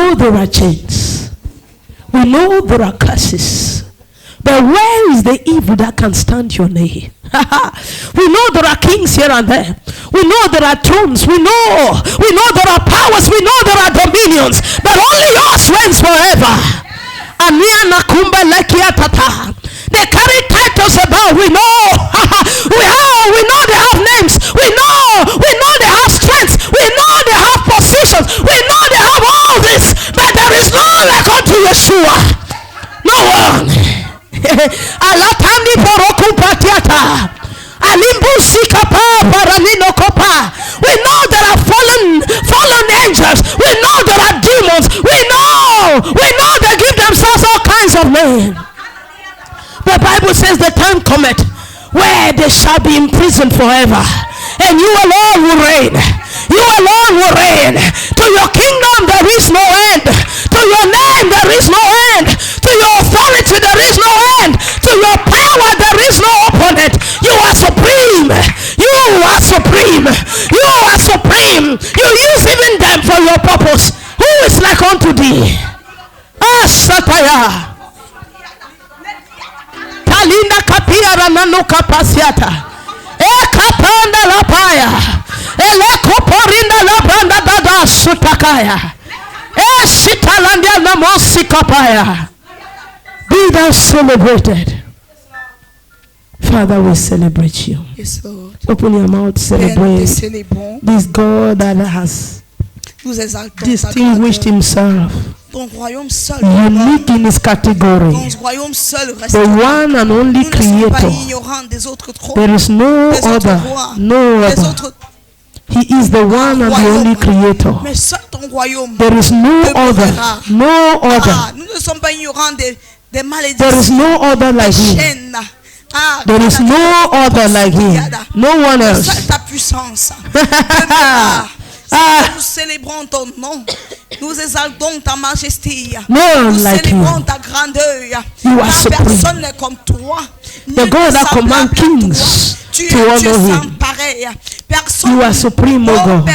know there are chains. We know there are curses. But where is the evil that can stand your name? We know there are kings here and there. We know there are thrones. We know there are powers. We know there are dominions. But only yours reigns forever. They carry titles about. We know. We know they have names. We know they have strength. We know they have positions. We know they have all this. But there is none like unto Yeshua. No one. Alatani porokupatiata. We know there are fallen angels. We know there are demons. We know they give themselves all kinds of names. The Bible says the time cometh where they shall be imprisoned forever, and you alone will reign. You alone will reign. To your kingdom there is no end. To your name there is no end. To your authority there is no end. To your power there is no opponent. You are supreme. You are supreme. You are supreme. You use even them for your purpose. Who is like unto thee? Sataya. Talinda kapia ranano kapasiata. Kapanda la paya. Elekoporinda la banda dada sutakaya. Shitalandia namosi kapaya. Be thou celebrated. Father, we celebrate you. Yes, Lord. Open your mouth, celebrate this God that has distinguished himself, unique in his category, the one and only creator. There is no other. He is the one and the only creator. There is no other. No other. There is no other like him. There is no other like him. No one else. Nous célébrons ton nom. Nous exaltons ta majesté. Nous célébrons ta grandeur. Personne n'est comme toi. The God that commands kings to honor him. You are supreme, O God.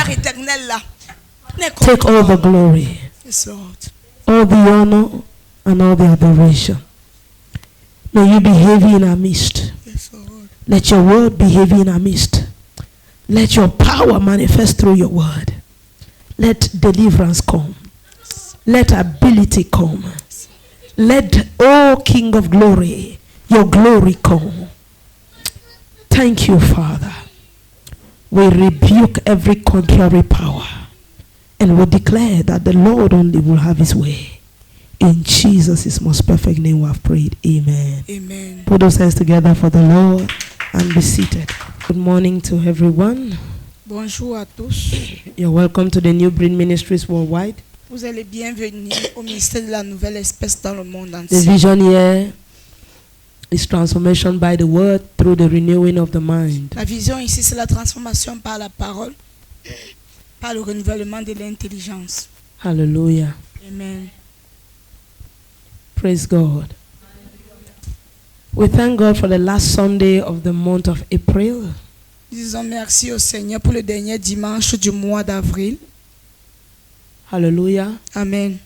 Take all the glory, all the honor, and all the adoration. May you be heavy in our midst. Let your word be heavy in our midst. Let your power manifest through your word. Let deliverance come. Let ability come. Let, O King of glory, your glory come. Thank you, Father. We rebuke every contrary power and we declare that the Lord only will have his way. In Jesus' most perfect name we have prayed. Amen. Amen. Put those hands together for the Lord and be seated. Good morning to everyone. Bonjour à tous. You're welcome to the New Breed Ministries Worldwide. Vous êtes les bienvenus au ministère de la nouvelle espèce dans le monde The entier. vision here is transformation by the word through the renewing of the mind. La vision ici, c'est la transformation par la parole, par le renouvellement de l'intelligence. Hallelujah. Amen. Praise God. We thank God for the last Sunday of the month of April. Disons merci au Seigneur pour le dernier dimanche du mois d'avril. Hallelujah. Amen.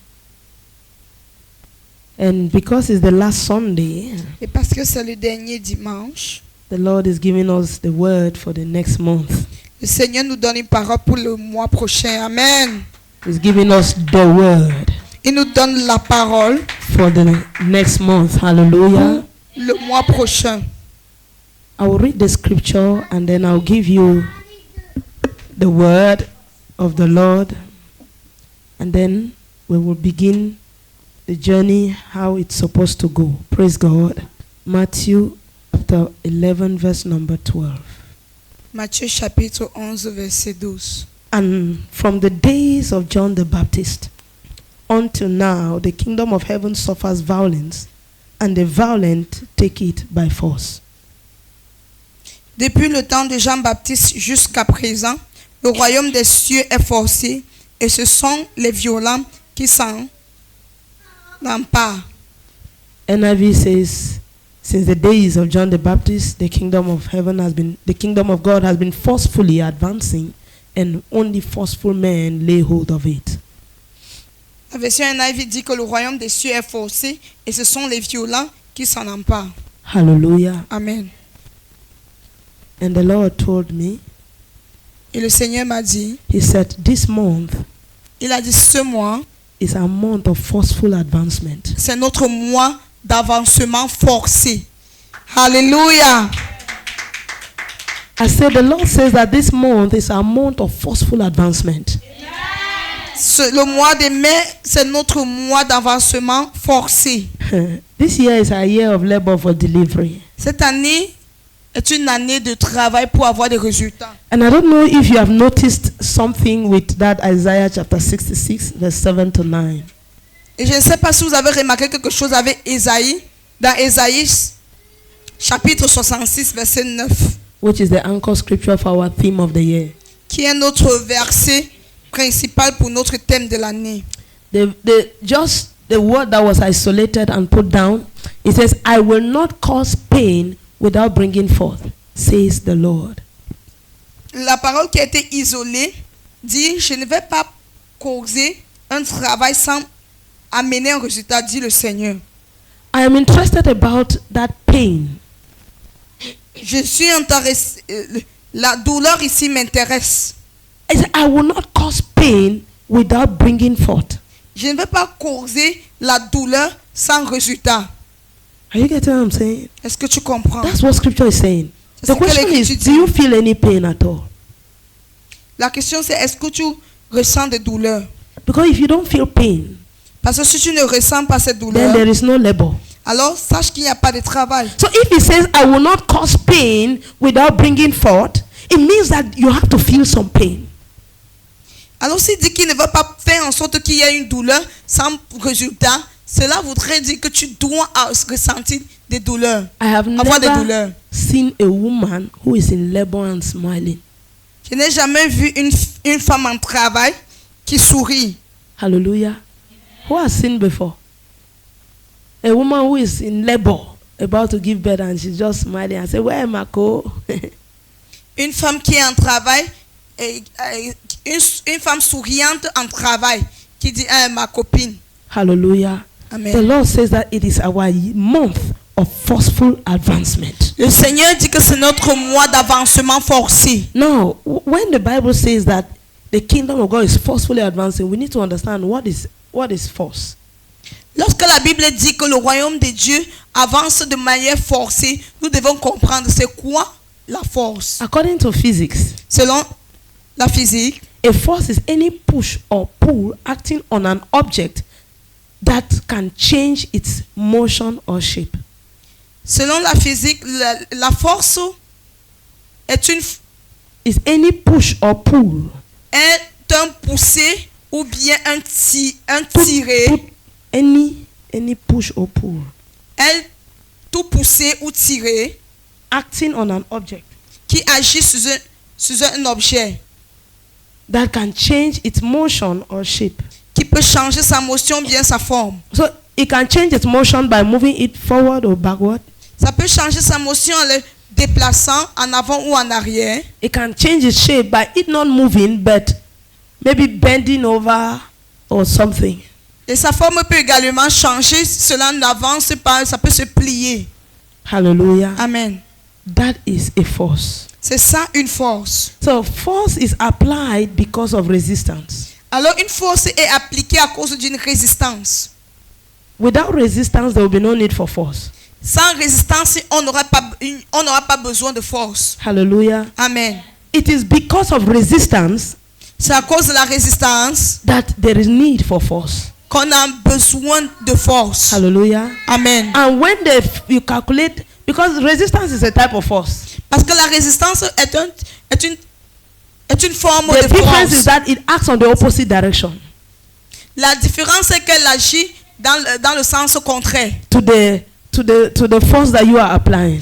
And because it's the last Sunday, Et parce que c'est le dernier dimanche, the Lord is giving us the word for the next month. le Seigneur nous donne une parole pour le mois prochain. Amen. He's giving us the word Il nous donne la parole for the next month. Hallelujah. le mois prochain. I will read the scripture and then I'll give you the word of the Lord. And then we will begin the journey, how it's supposed to go. Praise God. Matthew chapter 11, verse number 12. Matthieu chapitre 11, verset 12. And from the days of John the Baptist until now, the kingdom of heaven suffers violence, and the violent take it by force. Depuis le temps de Jean-Baptiste jusqu'à présent, le royaume des cieux est forcé, et ce sont les violents qui s'en emparent. NIV says, since the days of John the Baptist, the kingdom of God has been forcefully advancing, and only forceful men lay hold of it. La version NIV dit que le royaume des cieux est forcé et ce sont les violents qui s'en emparent. Hallelujah. Amen. And the Lord told me, Et le Seigneur m'a dit, He said, this month il a dit ce mois, is a month of forceful advancement. c'est notre mois d'avancement forcé. Hallelujah. I said, the Lord says that this month is a month of forceful advancement. Le mois de mai, c'est notre mois d'avancement forcé. This year is a year of labor for delivery. Cette année est une année de travail pour avoir des résultats. And I don't know if you have noticed something with that Isaiah chapter 66, verse 7 to 9. Et je ne sais pas si vous avez remarqué quelque chose avec Ésaïe, dans Ésaïe chapitre 66, verset 9, Which is the anchor scripture for our theme of the year. qui est notre verset principal pour notre thème de l'année. Just the word that was isolated and put down, it says, I will not cause pain without bringing forth, says the Lord. La parole qui a été isolée dit, je ne vais pas causer un travail sans amener un résultat, dit le Seigneur. I am interested about that pain. Je suis intéressé, la douleur ici m'intéresse. I said, I will not cause pain without bringing forth. Je ne vais pas causer la douleur sans résultat. Are you getting what I'm saying? Est-ce que tu comprends? That's what scripture is saying. C'est The ce que question l'Écriture is, dit. do you feel any pain at all? La question c'est, est-ce que tu ressens des douleurs? Because if you don't feel pain, Parce que si tu ne ressens pas cette then douleur, there is no labor. alors sache qu'il n'y a pas de travail. So if he says, I will not cause pain without bringing forth, it means that you have to feel some pain. Alors s'il dit qu'il ne va pas faire en sorte qu'il y ait une douleur sans résultat, cela voudrait dire que tu dois ressentir des douleurs. I have Avoir des never douleurs. seen a woman who is in labor and smiling. Je n'ai jamais vu une femme en travail qui sourit. Hallelujah. Who has seen before? A woman who is in labor, about to give birth, and she's just smiling and say, where am I go? Une femme qui est en travail, une femme souriante en travail, qui dit, ah, ma copine. Hallelujah. Amen. The Lord says that it is our month of forceful advancement. Le Seigneur dit que c'est notre mois d'avancement forcé. Now, when the Bible says that the kingdom of God is forcefully advancing, we need to understand what is force. Lorsque la Bible dit que le royaume de Dieu avance de manière forcée, nous devons comprendre c'est quoi la force. According to physics, Selon la physique, a force is any push or pull acting on an object that can change its motion or shape. selon la physique, la force est Is any push or pull. est un poussé ou bien un tiré. Put any push or pull Elle tout poussé ou tiré acting on an object qui agit sur un objet that can change its motion or shape. qui peut changer sa motion bien sa forme. So it can change its motion by moving it forward or backward. Ça peut changer sa motion en le déplaçant en avant ou en arrière. It can change its shape by it not moving but maybe bending over or something. Et sa forme peut également changer, cela n'avance pas, ça peut se plier. Hallelujah. Amen. That is a force. C'est ça une force. So force is applied because of resistance. Alors une force est appliquée à cause d'une résistance. Without resistance, there will be no need for force. Sans résistance, on n'aura pas besoin de force. Hallelujah. Amen. It is because of resistance C'est à cause de la résistance that there is need for force. qu'on a besoin de force. Hallelujah. Amen. And when you calculate, because resistance is a type of force. Parce que la résistance est une forme The de difference is force. that it acts on the opposite direction La différence est qu'elle agit dans le sens contraire to the force that you are applying.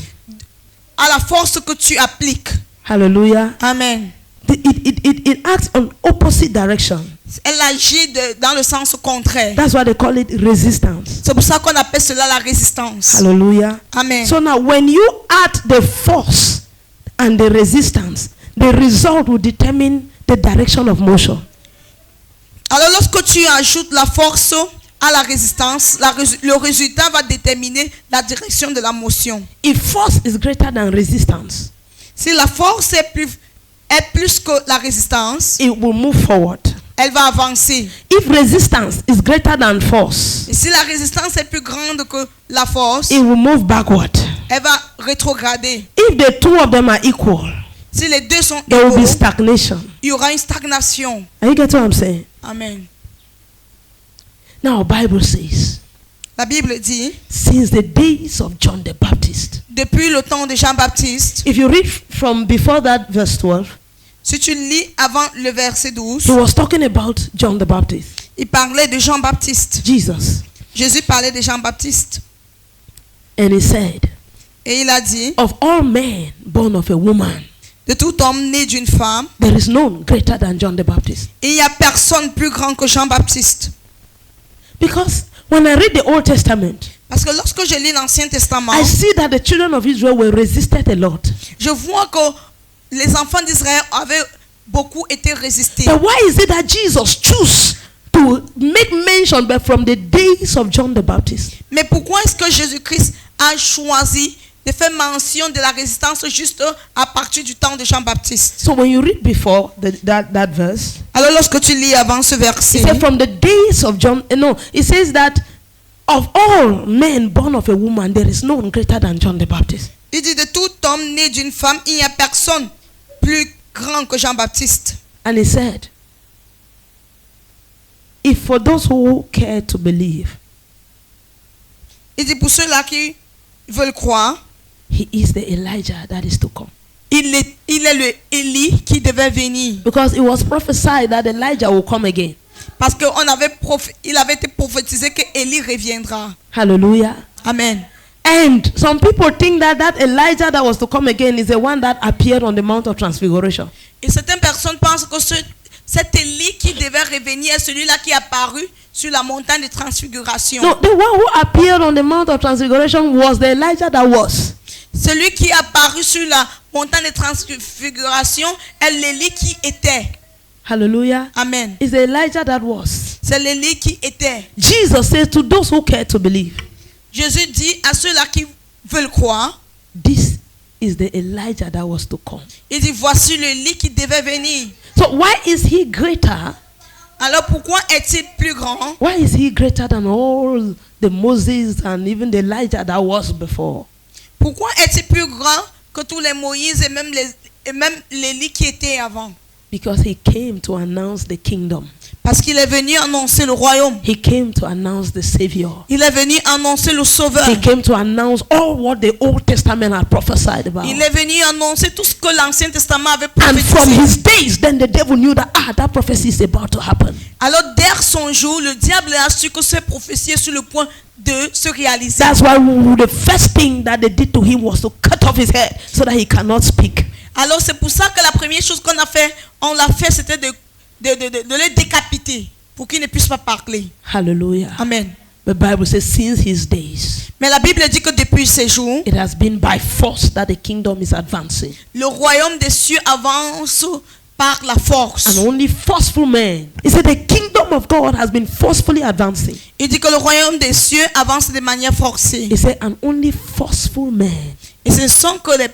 à la force que tu appliques. Hallelujah. Amen. It acts on opposite direction. Elle agit dans le sens contraire. That's why they call it resistance. C'est pour ça qu'on appelle cela la résistance. Hallelujah. Amen. So now when you add the force and the resistance, the result will determine the direction of motion. Alors lorsque tu ajoutes la force à la résistance, le résultat va déterminer la direction de la motion. If force is greater than resistance, Si la force est plus que la résistance, it will move forward. elle va avancer. If resistance is greater than force, Et si la résistance est plus grande que la force, it will move backward. elle va rétrograder. If the two of them are equal, Si les deux sont there will be égaux, stagnation. il y aura une stagnation. Are you getting what I'm saying? Amen. Now, Bible says, La Bible dit, since the days of John the Baptist. depuis le temps de Jean-Baptiste, If you read from before that verse 12, si tu lis avant le verset 12, he was talking about John the Baptist, il parlait de Jean-Baptiste. Jesus. Jésus parlait de Jean-Baptiste. And he said, Et il a dit, of all men born of a woman, de tout homme né d'une femme, there is none greater than John the Baptist. il n'y a personne plus grand que Jean-Baptiste. Because when I read the Old Testament, Parce que lorsque je lis l'Ancien Testament, I see that the children of Israel were resisted a lot. je vois que les enfants d'Israël avaient beaucoup été résistés. But why is it that Jesus chose to make mention but from the days of John the Baptist? Mais pourquoi est-ce que Jésus-Christ a choisi de faire mention de la résistance juste à partir du temps de Jean-Baptiste? So when you read before that verse, Alors lorsque tu lis avant ce it verset, says from the days of John, no, it says that of all men born of a woman, there is none greater than John the Baptist. il dit de tout homme né d'une femme, il n'y a personne plus grand que Jean-Baptiste. And he said, if for those who care to believe, Il dit pour ceux-là qui veulent croire, he is the Elijah that is to come. il est le Élie qui devait venir. Because it was prophesied that Elijah will come again. Parce qu'il avait été prophétisé que Élie reviendra. Hallelujah. Amen. And some people think that Elijah that was to come again is the one that appeared on the Mount of Transfiguration. Et certaines personnes pensent que cet Élie qui devait revenir est celui-là qui est apparu sur la montagne de transfiguration. No, the one who appeared on the Mount of Transfiguration was the Elijah that was. Celui qui est apparu sur la montagne de transfiguration est l'Élie qui était. Hallelujah. Amen. It's the Elijah that was. C'est l'Élie qui était. Jesus says to those who care to believe, Jésus dit à ceux-là qui veulent croire, this is the Elijah that was to come. il dit voici l'Élie qui devait venir. So why is he greater? Alors pourquoi est-il plus grand? Why is he greater than all the Moses and even the Elijah that was before? Pourquoi est-il plus grand que tous les Moïse et même l'Élie qui était avant? Because he came to announce the kingdom. Parce qu'il est venu annoncer le royaume. He came to announce the Savior. Il est venu annoncer le Sauveur. He came to announce all what the Old Testament had prophesied about. Il est venu annoncer tout ce que l'Ancien Testament avait And from prophétisé. his days, then the devil knew that that prophecy is about to happen. Alors dès son jour, le diable a su que cette prophétie est sur le point de se réaliser. That's why the first thing that they did to him was to cut off his head so that he cannot speak. Alors c'est pour ça que la première chose qu'on a fait, c'était de le décapiter pour qu'il ne puisse pas parler. Hallelujah. Amen. The Bible says since his days, Mais la Bible dit que depuis ces jours, it has been by force that the kingdom is advancing. le royaume des cieux avance par la force. And only forceful men. He said the kingdom of God has been forcefully advancing. Il dit que le royaume des cieux avance de manière forcée. He said, and only forceful men Et ce ne sont que les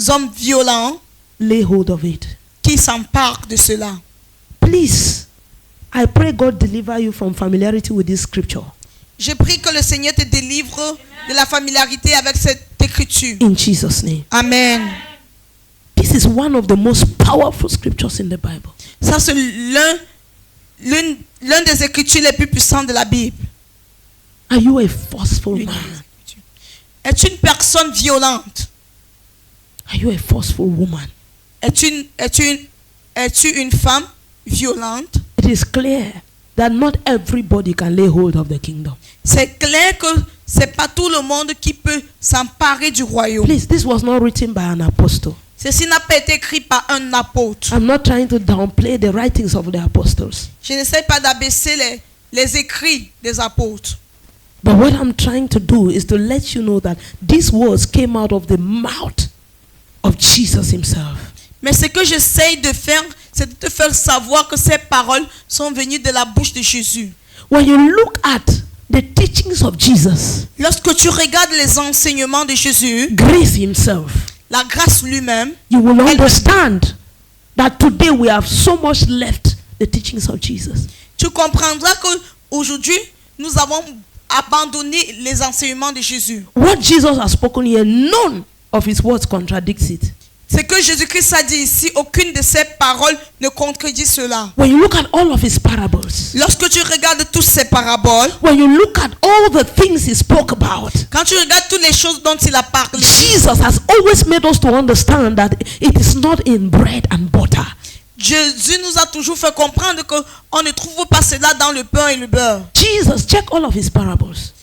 hommes violents lay hold of it. qui s'emparent de cela. Please, I pray God deliver you from familiarity with this scripture. Je prie que le Seigneur te délivre de la familiarité avec cette écriture. In Jesus' name. Amen. This is one of the most powerful scriptures in the Bible. Ça, c'est l'un des écritures les plus puissantes de la Bible. Are you a forceful man? Es-tu une personne violente? Are you a forceful woman? Es-tu une femme violente? It is clear that not everybody can lay hold of the kingdom. C'est clair que c'est pas tout le monde qui peut s'emparer du royaume. Please, this was not written by an apostle. Ceci n'a pas été écrit par un apôtre. I'm not trying to downplay the writings of the apostles. Je n'essaie pas d'abaisser les écrits des apôtres. But what I'm trying to do is to let you know that these words came out of the mouth of Jesus himself. Mais ce que j'essaie de faire, c'est de te faire savoir que ces paroles sont venues de la bouche de Jésus. When you look at the teachings of Jesus, Lorsque tu regardes les enseignements de Jésus, grace himself, la grâce lui-même, you will understand that today we have so much left the teachings of Jesus. tu comprendras qu'aujourd'hui, nous avons abandonné les enseignements de Jésus. What Jesus has spoken here, none of his words contradicts it. Ce que Jésus-Christ a dit ici, aucune de ses paroles ne contredit cela. When you look at all of his parables, Lorsque tu regardes toutes ces paraboles, when you look at all the things he spoke about, quand tu regardes toutes les choses dont il a parlé, Jesus has always made us to understand that it is not in bread and butter. Jésus nous a toujours fait comprendre qu'on ne trouve pas cela dans le pain et le beurre. Jesus, check all of his parables.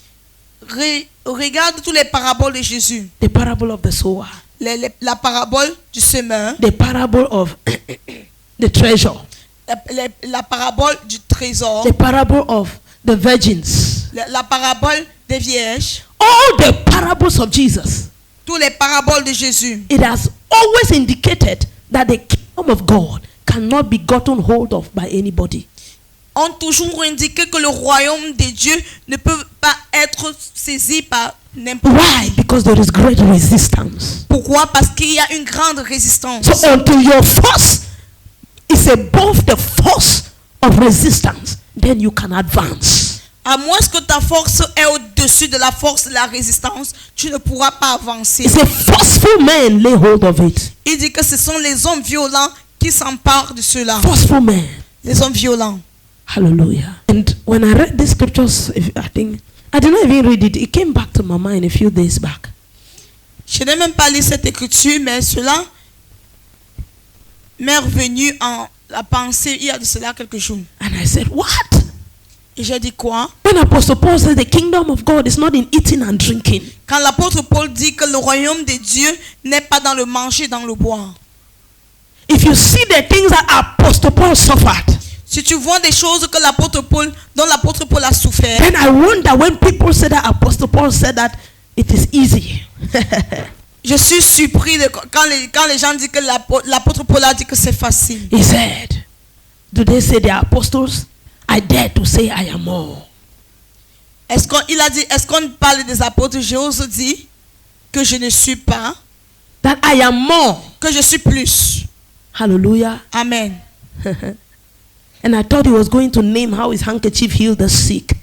Regarde toutes les paraboles de Jésus. The parable of the sower, La parabole du semeur, the parable of the treasure, la parabole du trésor, the parable of the virgins, la parabole des vierges, all the parables of Jesus. toutes les paraboles de Jésus. It has always indicated that the kingdom of God cannot be gotten hold of by anybody. Ont toujours indiqué que le royaume de Dieu ne peut pas être saisi par n'importe Why? qui. Because there is great resistance. Pourquoi? Parce qu'il y a une grande résistance. So until your force is above the force of resistance, then you can advance. À moins que ta force est au-dessus de la force de la résistance, tu ne pourras pas avancer. It's a forceful man lay hold of it. Il dit que ce sont les hommes violents qui s'emparent de cela. Forceful man. Les hommes violents. Hallelujah. And when I read these scriptures, I think I did not even read it. It came back to my mind a few days back. Je n'ai même pas lu cette écriture, mais cela m'est revenu en la pensée il y a de cela quelques jours. And I said, what? Et j'ai dit quoi? When Apostle Paul says the kingdom of God is not in eating and drinking. Quand l'apôtre Paul dit que le royaume de Dieu n'est pas dans le manger, dans le boire. If you see the things that Apostle Paul suffered, Si tu vois des choses que l'apôtre Paul, dont l'apôtre Paul a souffert, then I wonder when people say that Apostle Paul said that it is easy. je suis surpris quand les gens disent que l'apôtre Paul a dit que c'est facile. He said, do they say they are apostles? I dare to say I am more. Est-ce qu'on parle des apôtres? J'ose dire que je ne suis pas, That I am more. que je suis plus. Hallelujah. Amen. And I thought he was going to name how his handkerchief healed the sick.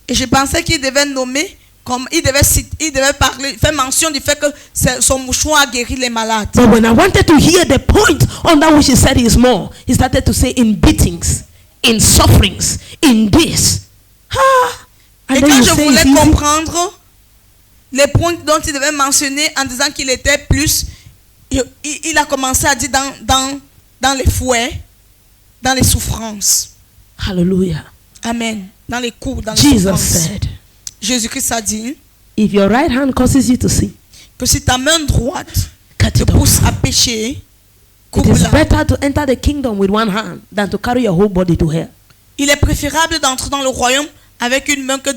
Et je pensais qu'il devait nommer, comme il devait parler, faire mention du fait que son mouchoir a guéri les malades. But when I wanted to hear the point under which he said he is more, he started to say in beatings, in sufferings, in this. And Et then quand you je say voulais it's easy. comprendre les points dont il devait mentionner en disant qu'il était plus, il a commencé à dire dans les fouets, dans les souffrances. Hallelujah. Amen. Dans les coups, dans les Jesus souffrances. said, Jésus-Christ a dit if your right hand causes you to sin, que si ta main droite cut te it pousse off. à pécher, It is coupe-la. better to enter the kingdom with one hand than to carry your whole body to hell. Il est préférable d'entrer dans le royaume avec une main que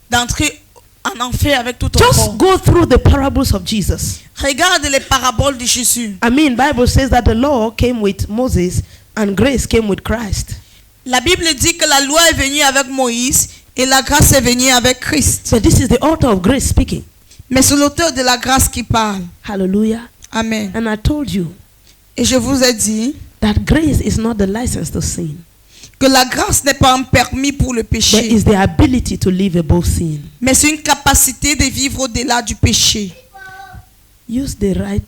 d'entrer en enfer avec tout ton Just corps. go through the parables of Jesus. Regarde les paraboles de Jésus. I mean, Bible says that the law came with Moses and grace came with Christ. La Bible dit que la loi est venue avec Moïse et la grâce est venue avec Christ. So this is the author of grace speaking. Mais c'est l'auteur de la grâce qui parle. Hallelujah. Amen. And I told you Et je vous ai dit that grace is not the license to sin. que la grâce n'est pas un permis pour le There péché, is the ability to live above sin. mais c'est une capacité de vivre au-delà du péché. Use the right.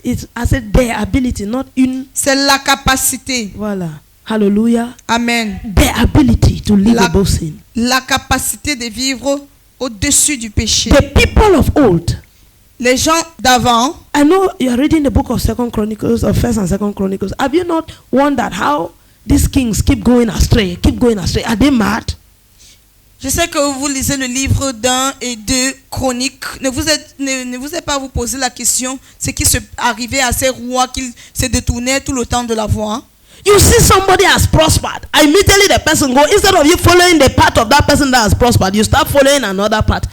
I said the ability, not une. C'est la capacité. Voilà. Hallelujah. Amen. The ability to live La- above sin. La capacité de vivre au-dessus du péché. The people of old. Les gens d'avant, I know you are reading the book of 2 Chronicles or 1st and 2 Chronicles. Have you not wondered how these kings keep going astray? Keep going astray. Are they mad? je sais que vous lisez le livre d'1 et 2 Chroniques. Ne vous êtes pas vous poser la question, ce qui se arrivait à ces rois qu'ils se détournaient tout le temps de la voie. You see somebody has prospered. Immediately the person go, instead of you following the path of that person that has prospered, you start following another path.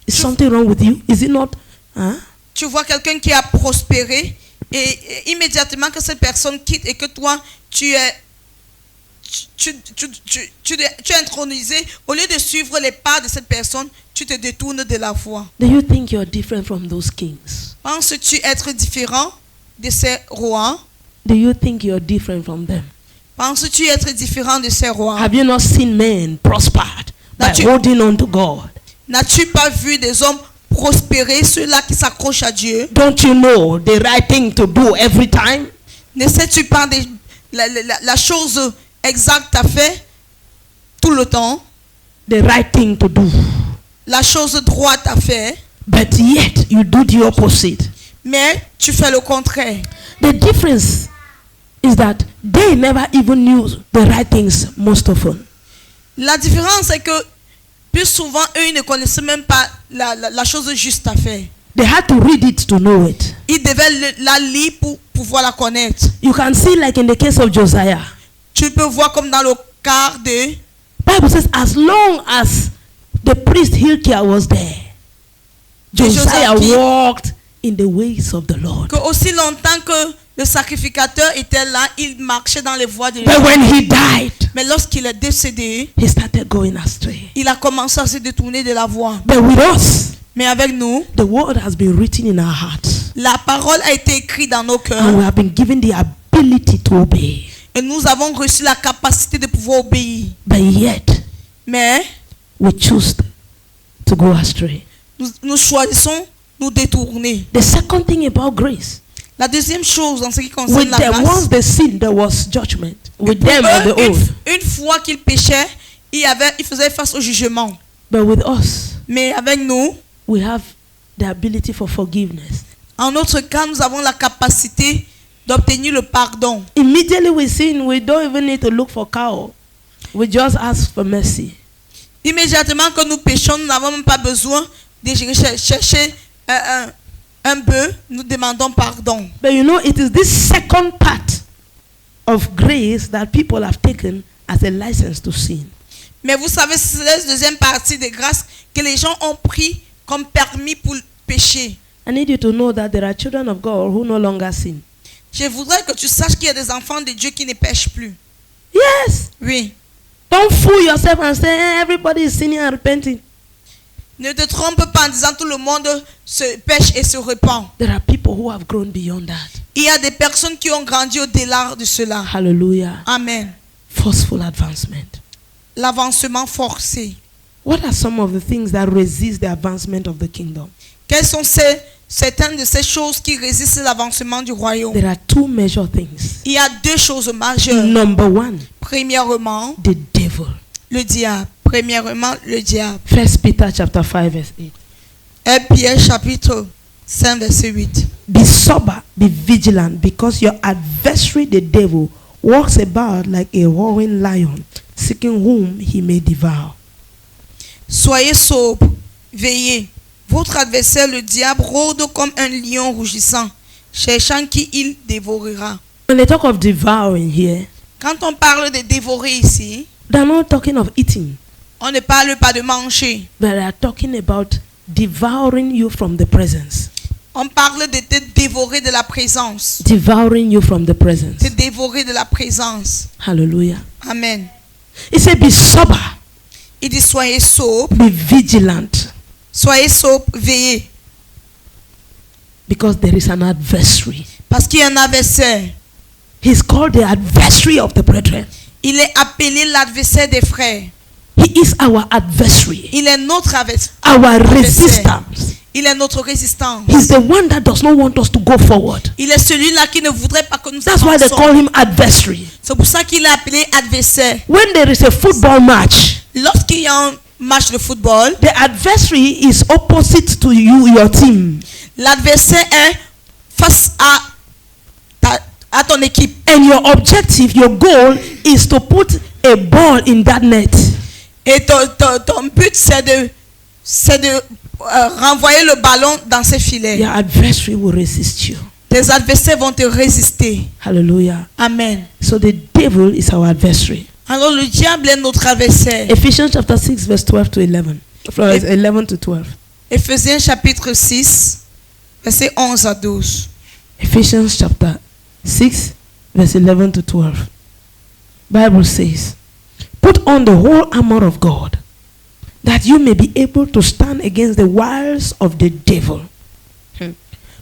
Is something wrong with you? Is it not? Huh? Tu vois quelqu'un qui a prospéré Et immédiatement que cette personne quitte et que toi, tu es intronisé, au lieu de suivre les pas de cette personne, tu te détournes de la voie. Do you think you're different from those kings? Penses-tu être différent de ces rois? Do you think you're different from them? Penses-tu être différent de ces rois? Have you not seen men prospered by holding on to God? N'as-tu pas vu des hommes prospérer, ceux-là qui s'accrochent à Dieu? Don't you know the right thing to do every time? Ne sais-tu pas la chose exacte à faire tout le temps? The right thing to do. La chose droite à faire. But yet you do the opposite. Mais tu fais le contraire. The difference is that they never even knew the right things most often. La différence est que plus souvent eux ils ne connaissaient même pas la chose juste à faire. They had to read it to know it. Ils devaient la lire pour pouvoir la connaître. You can see like in the case of Josiah. Tu peux voir comme dans le cas de Bible says as long as the priest Hilkiah was there, Josiah walked in the ways of the Lord. Que aussi longtemps que le sacrificateur était là, il marchait dans les voies de Dieu. But when he died, mais lorsqu'il est décédé, he started going astray. Il a commencé à se détourner de la voie. But with us, mais avec nous, the word has been written in our hearts. La parole a été écrite dans nos cœurs. And we have been given the ability to obey. Et nous avons reçu la capacité de pouvoir obéir. But yet, mais we choose to go astray. Nous choisissons nous détourner. The second thing about grace. La deuxième chose en ce qui concerne la grâce. Once they sinned, there was judgment. With them on the oath. Une fois qu'ils péchaient, ils faisaient face au jugement. But with us, mais avec nous, we have the ability for forgiveness. En notre cas, nous avons la capacité d'obtenir le pardon. Immediately we sin, we don't even need to look for cow. We just ask for mercy. Immédiatement que nous péchons, nous n'avons même pas besoin de chercher un bœuf, nous demandons pardon. But you know, it is this second part of grace that people have taken as a license to sin. Mais vous savez, c'est la deuxième partie de grâce que les gens ont pris comme permis pour pécher. I need you to know that there are children of God who no longer sin. Je voudrais que tu saches qu'il y a des enfants de Dieu qui ne pêchent plus. Yes. Oui. Don't fool yourself and say everybody is sinning and repenting. Ne te trompe pas en disant tout le monde se pêche et se repent. There are people who have grown beyond that. Il y a des personnes qui ont grandi au-delà de cela. Hallelujah. Amen. Forceful advancement. L'avancement forcé. What are some of the things that resist the advancement of the kingdom? Quelles sont certaines de ces choses qui résistent l'avancement du royaume? There are two major things. Il y a deux choses majeures. Number one. Premièrement, the devil. Le diable. Premièrement, le diable. 1 Peter chapter 5 verse 8. 1 Pierre chapitre 5 verset 8. Be sober, be vigilant, because your adversary the devil walks about like a roaring lion, seeking whom he may devour. Soyez sobre, veillez. Votre adversaire le diable rôde comme un lion rougissant, cherchant qui il dévorera. When they talk of devouring here, quand on parle de dévorer ici, they're not talking of eating. On ne parle pas de manger. But they are talking about devouring you from the presence. On parle de te dévorer de la présence. Devouring you from the presence. Te dévorer de la présence. Hallelujah. Amen. He said, be sober. Il dit soyez sobre. Be vigilant. Soyez sobre, veillez. Because there is an adversary. Parce qu'il y a un adversaire. He's called the adversary of the brethren. Il est appelé l'adversaire des frères. He is our adversary. Il est notre adversaire. Our resistance. Il est notre résistance. He's the one that does not want us to go forward. Il est celui-là qui ne voudrait pas que nous That's why they call him adversary. C'est pour ça qu'il est appelé adversaire. When there is a football match, lorsqu'il y a un match de football, the adversary is opposite to you, your team. L'adversaire est face à ton équipe. And your objective, your goal is to put a ball in that net. Et ton but c'est de renvoyer le ballon dans ses filets. Your adversary will resist you. Tes adversaires vont te résister. Hallelujah. Amen. So the devil is our adversary. Alors le diable est notre adversaire. Ephesians chapter 6 verse 12 to 11. From 11 to 12. Éphésiens chapitre 6 verset 11 à 12. Ephesians chapter 6, verse 11 to 12. Bible says, put on the whole armor of God, that you may be able to stand against the wiles of the devil.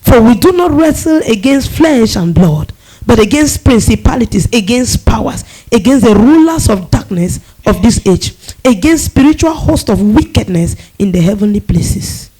For we do not wrestle against flesh and blood, but against principalities, against powers, against the rulers of darkness of this age, against spiritual hosts of wickedness in the heavenly places.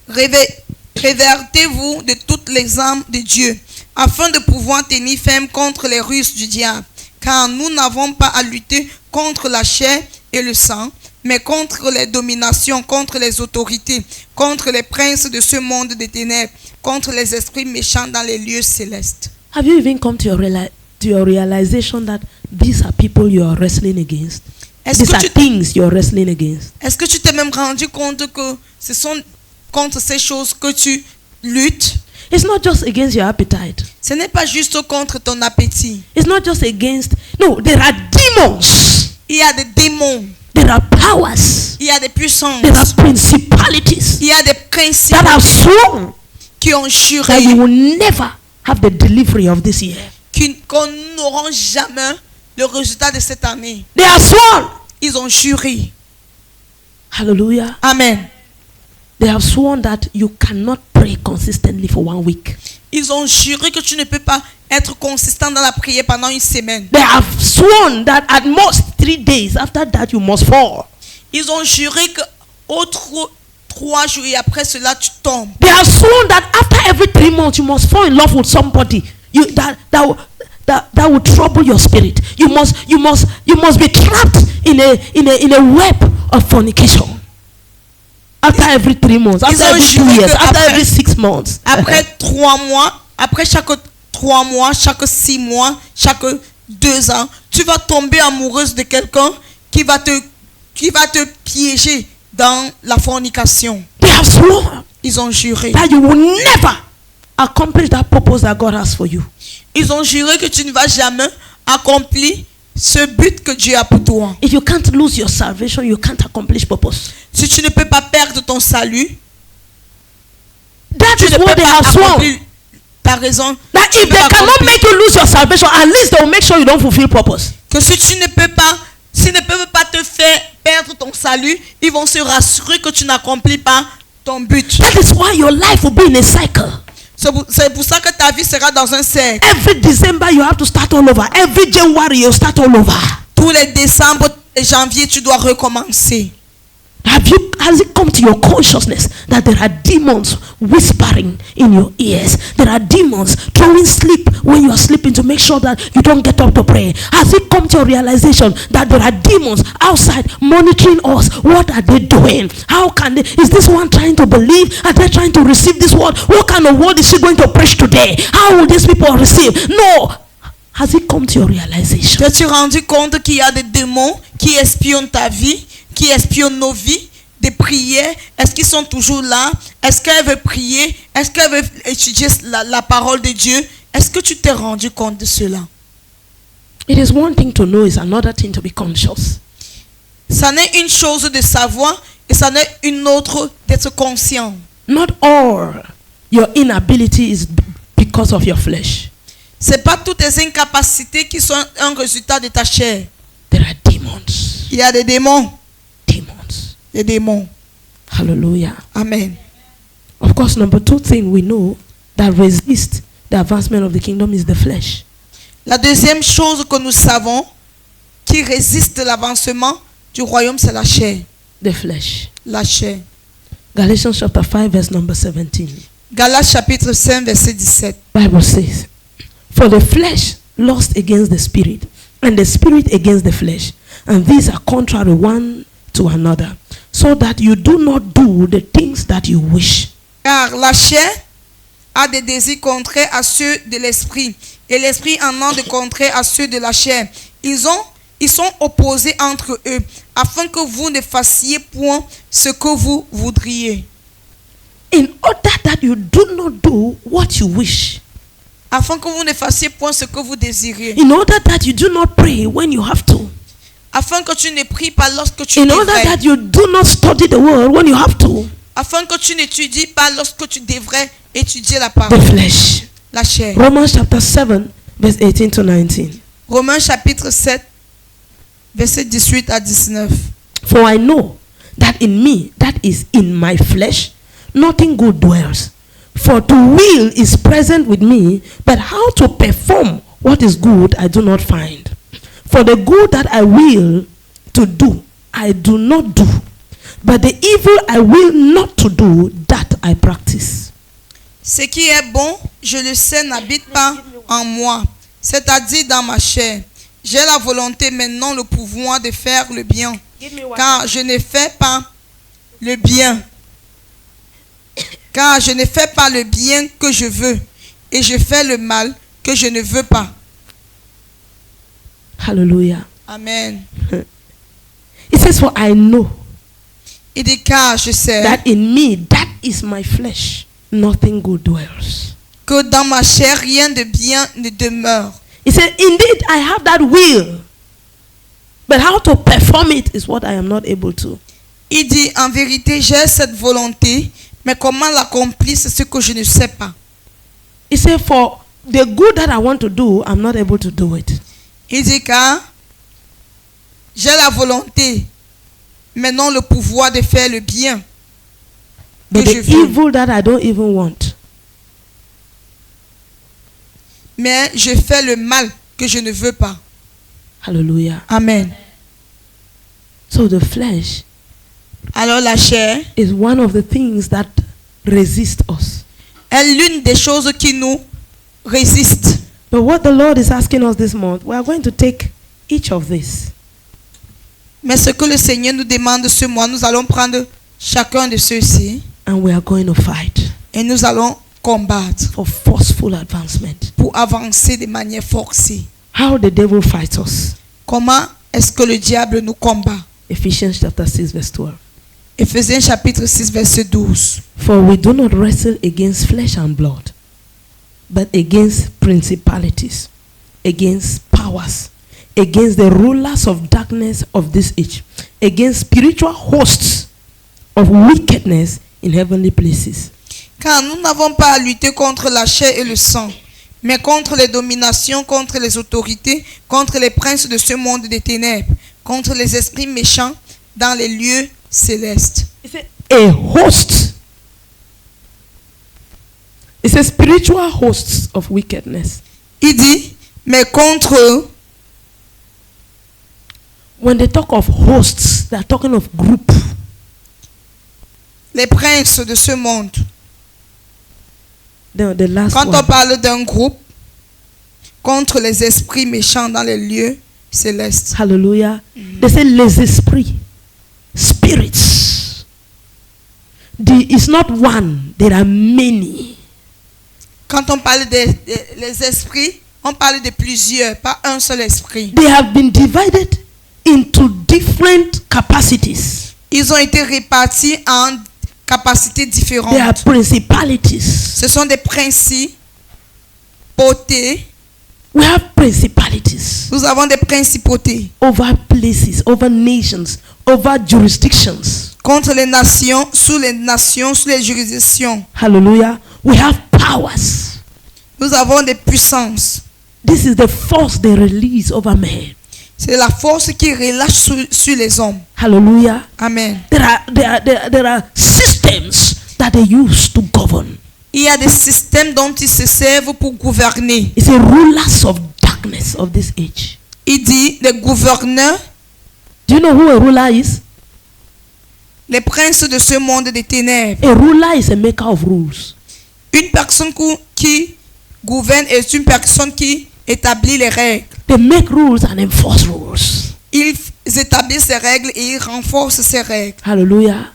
Révertez-vous de toutes les armes de Dieu, afin de pouvoir tenir ferme contre les ruses du diable. Car nous n'avons pas à lutter contre la chair et le sang, mais contre les dominations, contre les autorités, contre les princes de ce monde des ténèbres, contre les esprits méchants dans les lieux célestes. Have you even come to your realization that these are people you are wrestling against? These are things you are wrestling against. Est-ce que tu t'es même rendu compte que ce sont contre ces choses que tu luttes? It's not just against your appetite. Ce n'est pas juste contre ton appétit. It's not just against. No, there are demons. Il y a des démons. There are powers. Il y a des puissances. There are principalities. Il y a des principes that have sworn qui ont juré that you will never have the delivery of this year. Qu'on n'aura jamais le résultat de cette année. They are sworn. Ils ont juré. Hallelujah. Amen. They have sworn that you cannot pray consistently for 1 week. Ils ont juré que tu ne peux pas être consistant dans la prière pendant une semaine. They have sworn that at most 3 days after that you must fall. Ils ont juré que autre 3 jours et après cela tu tombes. They have sworn that after every 3 months you must fall in love with somebody. That will trouble your spirit. You must be trapped in a web of fornication. After every 3 months, after every 2 years, after every 6 months. Après 3 mois, après chaque 3 mois, chaque 6 mois, chaque 2 ans, tu vas tomber amoureuse de quelqu'un qui va te piéger dans la fornication. They have sworn. Ils ont juré. That you will never accomplish that purpose that God has for you. Ils ont juré que tu ne vas jamais accomplir ce but que Dieu a pour toi. If you can't lose your salvation, you can't accomplish purpose. Si tu ne peux pas perdre ton salut, that is what they have sworn. Ta raison. That if they cannot make you lose your salvation, at least they will make sure you don't fulfill purpose. Que si tu ne peux pas, s'ils ne peuvent pas te faire perdre ton salut, ils vont se rassurer que tu n'accomplis pas ton but. That is why your life will be in a cycle. C'est pour ça que ta vie sera dans un cercle. Every December you have to start all over. Every January you start all over. Tous les décembre et janvier tu dois recommencer. Has it come to your consciousness that there are demons whispering in your ears? There are demons throwing sleep when you are sleeping to make sure that you don't get up to pray. Has it come to your realization that there are demons outside monitoring us? What are they doing? How can they? Is this one trying to believe? Are they trying to receive this word? What kind of word is she going to preach today? How will these people receive? No. Has it come to your realization? T'es-tu rendu compte qu'il y a des démons qui espionnent ta vie, qui espionnent nos vies? Des prières, est-ce qu'ils sont toujours là? Est-ce qu'elle veut prier? Est-ce qu'elle veut étudier la parole de Dieu? Est-ce que tu t'es rendu compte de cela? It is one thing to know, it's another thing to be conscious. Ça n'est une chose de savoir et ça n'est une autre d'être conscient. Not all your inability is because of your flesh. C'est pas toutes tes incapacités qui sont un résultat de ta chair. There are demons. Il y a des démons. Des démons. Hallelujah. Amen. Of course, number 2 thing we know that resist the advancement of the kingdom is the flesh. La deuxième chose que nous savons qui résiste l'avancement du royaume, c'est la chair. The flesh. La chair. Galatians chapter 5 verse number 17. Galates chapitre 5 verset 17. Bible says, for the flesh lusts against the spirit, and the spirit against the flesh, and these are contrary one to another, so that you do not do the things that you wish. Car la chair a des désirs contraires à ceux de l'esprit, et l'esprit en a de contraires à ceux de la chair. Ils sont opposés entre eux, afin que vous ne fassiez point ce que vous voudriez. In order that you do not do what you wish. Afin que vous ne fassiez point ce que vous désirez. In order that you do not pray when you have to. Afin que tu ne pries pas lorsque tu In devrais. order that you do not study the word when you have to. Afin que tu n'étudies pas lorsque tu devrais étudier la parole. The flesh. la chair. Romans chapter 7, verse 18 to 19. Romains chapitre 7, verset 18 à 19. For I know that in me, that is in my flesh, nothing good dwells. For to will is present with me, but how to perform what is good I do not find. For the good that I will to do, I do not do. But the evil I will not to do, that I practice. Ce qui est bon, je le sais, n'habite pas en moi, c'est-à-dire dans ma chair. J'ai la volonté maintenant, le pouvoir de faire le bien, car je ne fais pas le bien. Car je ne fais pas le bien que je veux, et je fais le mal que je ne veux pas. Hallelujah. Amen. It says, for I know Il dit car je sais that in me, that is my flesh, nothing good dwells. que dans ma chair rien de bien ne demeure. He said, indeed, I have that will, but how to perform it is what I am not able to. Il dit en vérité j'ai cette volonté, mais comment l'accomplir c'est ce que je ne sais pas. He said, for the good that I want to do, I'm not able to do it. Il dit car j'ai la volonté, mais non le pouvoir de faire le bien. But Que the je veux. evil that I don't even want, Mais je fais le mal que je ne veux pas. hallelujah. Amen. So the flesh Alors la chair is one of the things that resist us. est l'une des choses qui nous résistent. But what the Lord is asking us this month, we are going to take each of these. Mais ce que le Seigneur nous demande ce mois, nous allons prendre chacun de ceux-ci And we are going to fight et nous allons combattre for forceful advancement. pour avancer de manière forcée. How the devil fights us. Comment est-ce que le diable nous combat? Ephesians chapter 6 verse 12. Éphésiens chapitre 6 verset 12. For we do not wrestle against flesh and blood, but against principalities, against powers, against the rulers of darkness of this age, against spiritual hosts of wickedness in heavenly places. Car nous n'avons pas à lutter contre la chair et le sang, mais contre les dominations, contre les autorités, contre les princes de ce monde des ténèbres, contre les esprits méchants dans les lieux célestes. It's a host. It's a spiritual hosts of wickedness. Il dit, mais contre, When they talk of hosts, they are talking of group. les princes de ce monde. The last Quand on one. parle d'un groupe, contre les esprits méchants dans les lieux célestes. Hallelujah. They say les esprits, spirits. It's not one, there are many. Quand on parle des les esprits, on parle de plusieurs, pas un seul esprit. They have been divided into different capacities. Ils ont été répartis en capacités différentes. They are principalities. Ce sont des principautés. We have principalities Nous avons des principautés over places, over nations, over jurisdictions. contre les nations, sous les juridictions. Hallelujah. We have powers. Nous avons des puissances. This is the force they release over men. C'est la force qui relâche sur les hommes. Hallelujah. Amen. There are systems that they use to govern. Il y a des systèmes dont ils se servent pour gouverner. It's a rulers of darkness of this age. Il dit les gouverneurs, Do you know who a ruler is? les princes de ce monde des ténèbres. A ruler is a maker of rules. Une personne qui gouverne est une personne qui établit les règles. They make rules and enforce rules. Ils établissent ces règles et ils renforcent ces règles. Hallelujah.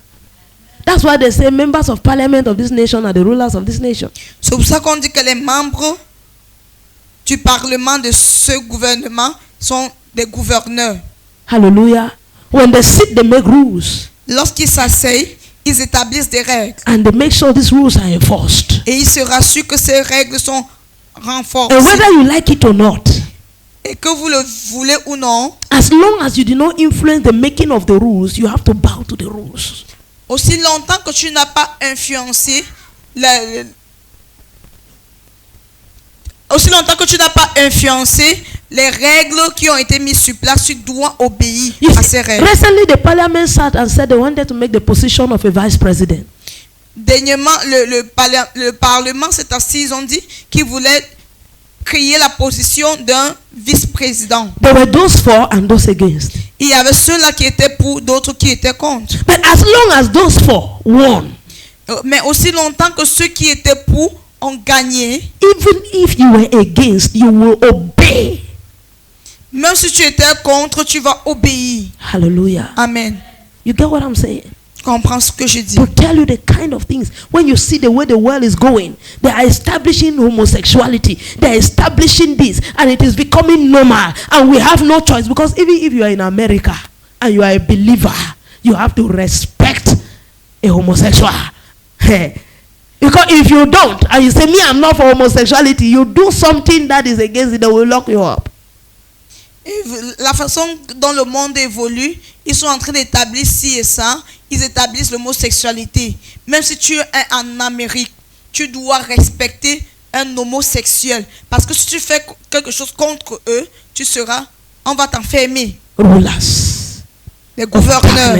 That's why they say members of parliament of this nation are the rulers of this nation. C'est pour ça qu'on dit que les membres du parlement de ce gouvernement sont des gouverneurs. Hallelujah. When they sit, they make rules. Lorsqu'ils s'asseyent, ils établissent des règles. And they make sure these rules are enforced. Et ils se rassurent que ces règles sont renforcées. And whether you like it or not, Et que vous le voulez ou non, as long as you do not influence the making of the rules, you have to bow to the rules. aussi longtemps que tu n'as pas influencé aussi longtemps que tu n'as pas influencé les règles qui ont été mises sur place, tu dois obéir à ces règles. Recently, the parliament sat and said they wanted to make the position of a vice president. Dernièrement, le Parlement s'est assis, ils ont dit qu'ils voulaient créer la position d'un vice-président. There were those for and those against. Il y avait ceux-là qui étaient pour, d'autres qui étaient contre. But as long as those for won, Mais aussi longtemps que ceux qui étaient pour ont gagné, even if you were against, you will obey. même si tu étais contre, tu vas obéir. Hallelujah. Amen. You get what I'm saying? Comprends ce que je dis. To tell you the kind of things, when you see the way the world is going, they are establishing homosexuality, they are establishing this, and it is becoming normal, and we have no choice, because even if you are in America and you are a believer, you have to respect a homosexual. Because if you don't, and you say, me, I'm not for homosexuality, you do something that is against it, they will lock you up. La façon dont le monde évolue, ils sont en train d'établir ci et ça. Ils établissent l'homosexualité. Même si tu es en Amérique, tu dois respecter un homosexuel. Parce que si tu fais quelque chose contre eux, on va t'enfermer. Rulers, les gouverneurs,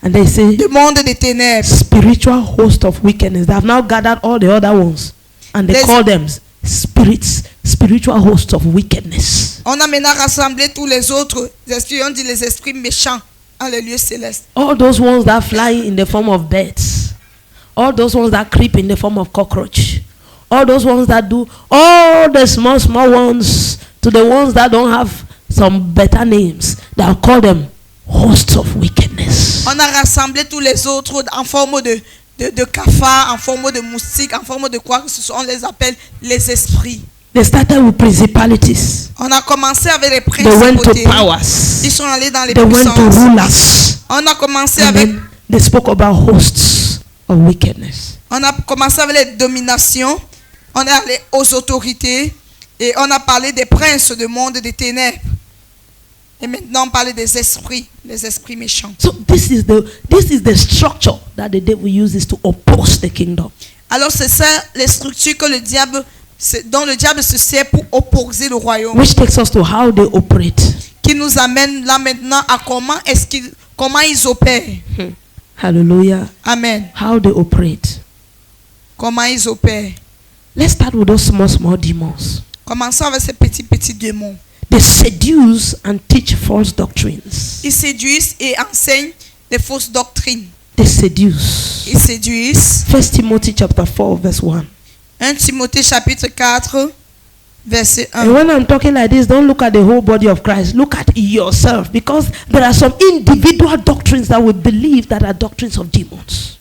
and they say, le monde des ténèbres, spiritual host of wickedness. They have now gathered all the other ones, and they call them spiritual hosts of wickedness. On a maintenant rassemblé tous les autres esprits, on dit les esprits méchants en les lieux célestes. All those ones that fly in the form of birds, all those ones that creep in the form of cockroach, all those ones that do all the small ones to the ones that don't have some better names, they'll call them hosts of wickedness. On a rassemblé tous les autres en forme de cafard, en forme de moustique, en forme de quoi que ce soit, on les appelle les esprits. They started with principalities. On a commencé avec les They went to principautés. powers. Ils sont allés dans les They went to puissances. rulers. On a commencé And avec then they spoke about hosts of wickedness. On a commencé avec les dominations, on est allé aux autorités et on a parlé des princes du monde des ténèbres. Et maintenant on parle des esprits, les esprits méchants. So this is the structure that the devil uses to oppose the kingdom. Alors c'est ça les structures que dont le diable se sert pour opposer le royaume. Which takes us to how they operate. Qui nous amène là maintenant à comment ils opèrent. Hallelujah. Amen. How they operate. Comment ils opèrent. Let's start with those small demons. Commençons avec ces petits démons. They seduce and teach false doctrines. Ils séduisent et enseignent des fausses doctrines. They seduce. Ils séduisent. 1 Timothy chapter 4 verse 1. 1 Timothée chapitre 4 verset 1. And when I'm talking like this, don't look at the whole body of Christ. Look at yourself, because there are some individual doctrines that we believe that are doctrines of demons.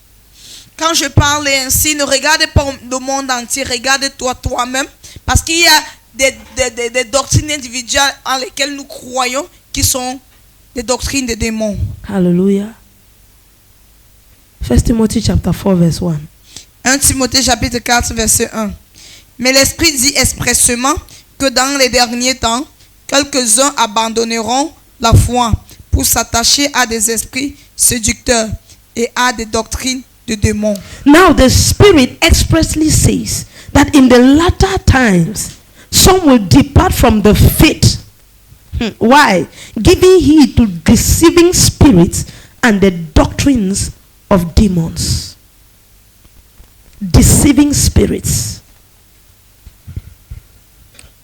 Quand je parle ainsi, ne regarde pas le monde entier, regarde-toi toi-même, parce qu'il y a des doctrines individuelles en lesquelles nous croyons qui sont des doctrines de démons. Hallelujah. 1 Timothy chapter 4 verse 1. 1 Timothée chapitre 4 verset 1. Mais l'Esprit dit expressément que dans les derniers temps, quelques-uns abandonneront la foi pour s'attacher à des esprits séducteurs et à des doctrines de démons. Now the Spirit expressly says that in the latter times some will depart from the faith. Why? Giving heed to deceiving spirits and the doctrines of demons. Deceiving spirits.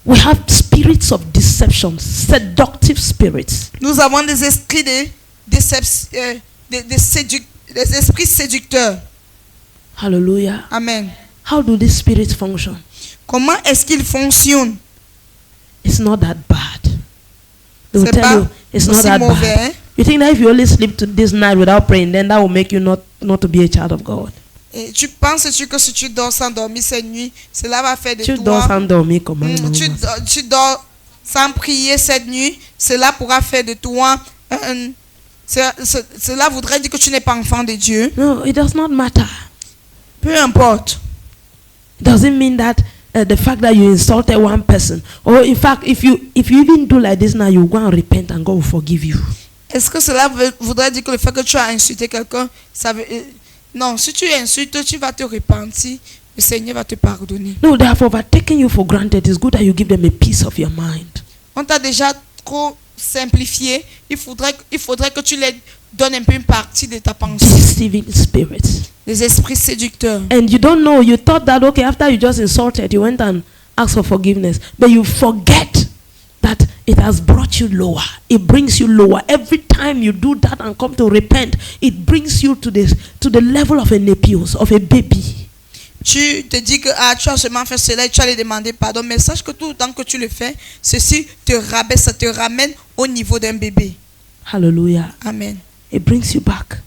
We have spirits of deception, seductive spirits. Nous avons des esprits des esprits séducteurs. Hallelujah. Amen. How do these spirits function? Comment est-ce qu'ils fonctionnent? It's not that bad. They will C'est tell pas you it's not aussi that mauvais. bad. You think that if you only sleep to this night without praying, then that will make you not to be a child of God? Et tu penses-tu que si tu dors sans dormir cette nuit, cela va faire de Tu toi... dors sans dormir comment? Tu dors sans prier cette nuit, cela pourra faire de toi... cela voudrait dire que tu n'es pas enfant de Dieu. No, it does not matter. Peu importe. It doesn't mean that the fact that you insulted one person, or in fact, if you even do like this now, you go and repent and God will forgive you. Est-ce que cela voudrait dire que le fait que tu as insulté quelqu'un, ça veut... Non, si tu insultes, tu vas te repentir. le Seigneur va te pardonner. No, they have overtaken you for granted. It's good that you give them a peace of your mind. On t'a déjà trop simplifié. Il faudrait que tu les donnes un peu une partie de ta pensée. Deceiving spirits. Les esprits séducteurs. And you don't know, you thought that, okay, after you just insulted, you went and asked for forgiveness. But you forget that it has brought you lower. It brings you lower. Every time you do that and come to repent, it brings you to the level of a nepios, of a baby. Tu te dis que tu as seulement fait cela et tu allais demander pardon. Mais sache que tout le temps que tu le fais, ceci te rabaisse, ça te ramène au niveau d'un bébé. Hallelujah. Amen. It brings you back.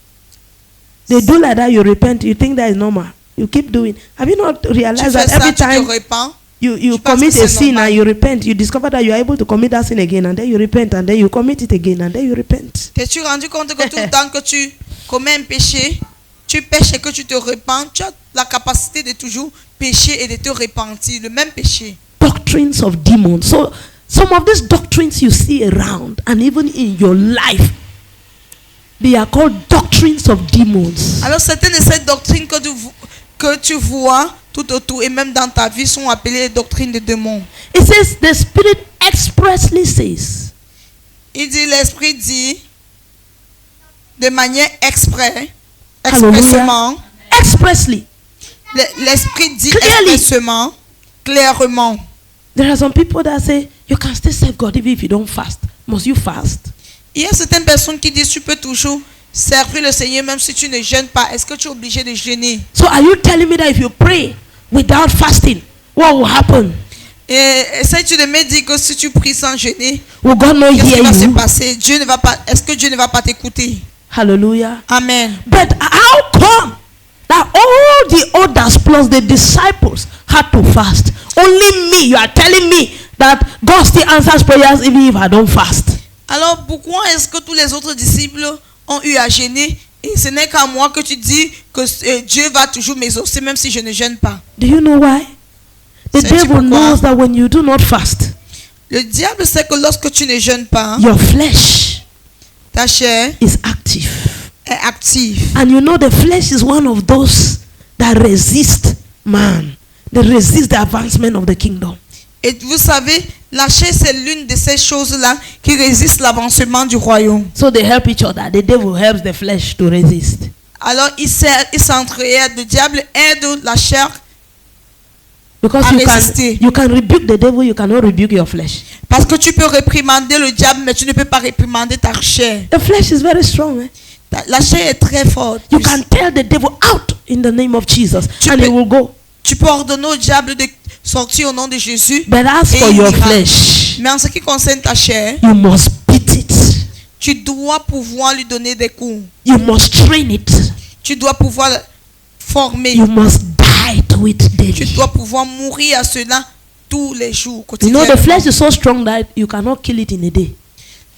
They do like that, you repent, you think that is normal. You keep doing. Have you not realized that every time you commit a sin and you repent, you discover that you are able to commit that sin again, and then you repent, and then you commit it again, and then you repent. T'es-tu rendu compte que tout le temps que tu commets un péché, tu pêches et que tu te repens, tu as la capacité de toujours pécher et de te repentir, le même péché. Doctrines of demons. So some of these doctrines you see around and even in your life, they are called doctrines of demons. Alors certaines de ces doctrines que tu vois tout autour et même dans ta vie sont appelées les doctrines de démons. It says the Spirit expressly says. Il dit, l'Esprit dit de manière expressement. Expressly. L'Esprit dit Clearly. expressément, clairement. There are some people that say you can still serve God even if you don't fast. Must you fast? Il y a certaines personnes qui disent tu peux toujours servir le Seigneur même si tu ne jeûnes pas. Est-ce que tu es obligé de jeûner? So are you telling me that if you pray without fasting, what will happen? Et essaies-tu de me dire que si tu pries sans jeûner, Will God not qu'est-ce qui hear va se you? passer? Dieu ne va pas. Est-ce que Dieu ne va pas t'écouter? Hallelujah. Amen. But how come that all the others plus the disciples had to fast? Only me, you are telling me that God still answers prayers even if I don't fast. Alors pourquoi est-ce que tous les autres disciples ont eu à jeûner et ce n'est qu'à moi que tu dis que Dieu va toujours m'exaucer même si je ne jeûne pas? Do you know why? The Sais-tu devil pourquoi? knows that when you do not fast, Le diable sait que lorsque tu ne jeûnes pas, your flesh ta chair is active. est active. And you know the flesh is one of those that resist man. They resist the advancement of the kingdom. Et vous savez, la chair c'est l'une de ces choses-là qui résiste l'avancement du royaume. So they help each other. The devil helps the flesh to resist. Alors ils s'entraident. Le diable aide la chair. Because À résister. you can rebuke the devil, you cannot rebuke your flesh. Parce que tu peux réprimander le diable, mais tu ne peux pas réprimander ta chair. The flesh is very strong. Eh? La chair est très forte. You can tell the devil out in the name of Jesus, and he will go. Tu peux ordonner au diable de sortir au nom de Jésus. But as Et for il your ira. flesh, Mais en ce qui concerne ta chair, you must beat it. tu dois pouvoir lui donner des coups. You must train it. Tu dois pouvoir le former. You must die to it Tu daily. dois pouvoir mourir à cela tous les jours, You know, the quotidiennement. flesh is so strong that you cannot kill it in a day.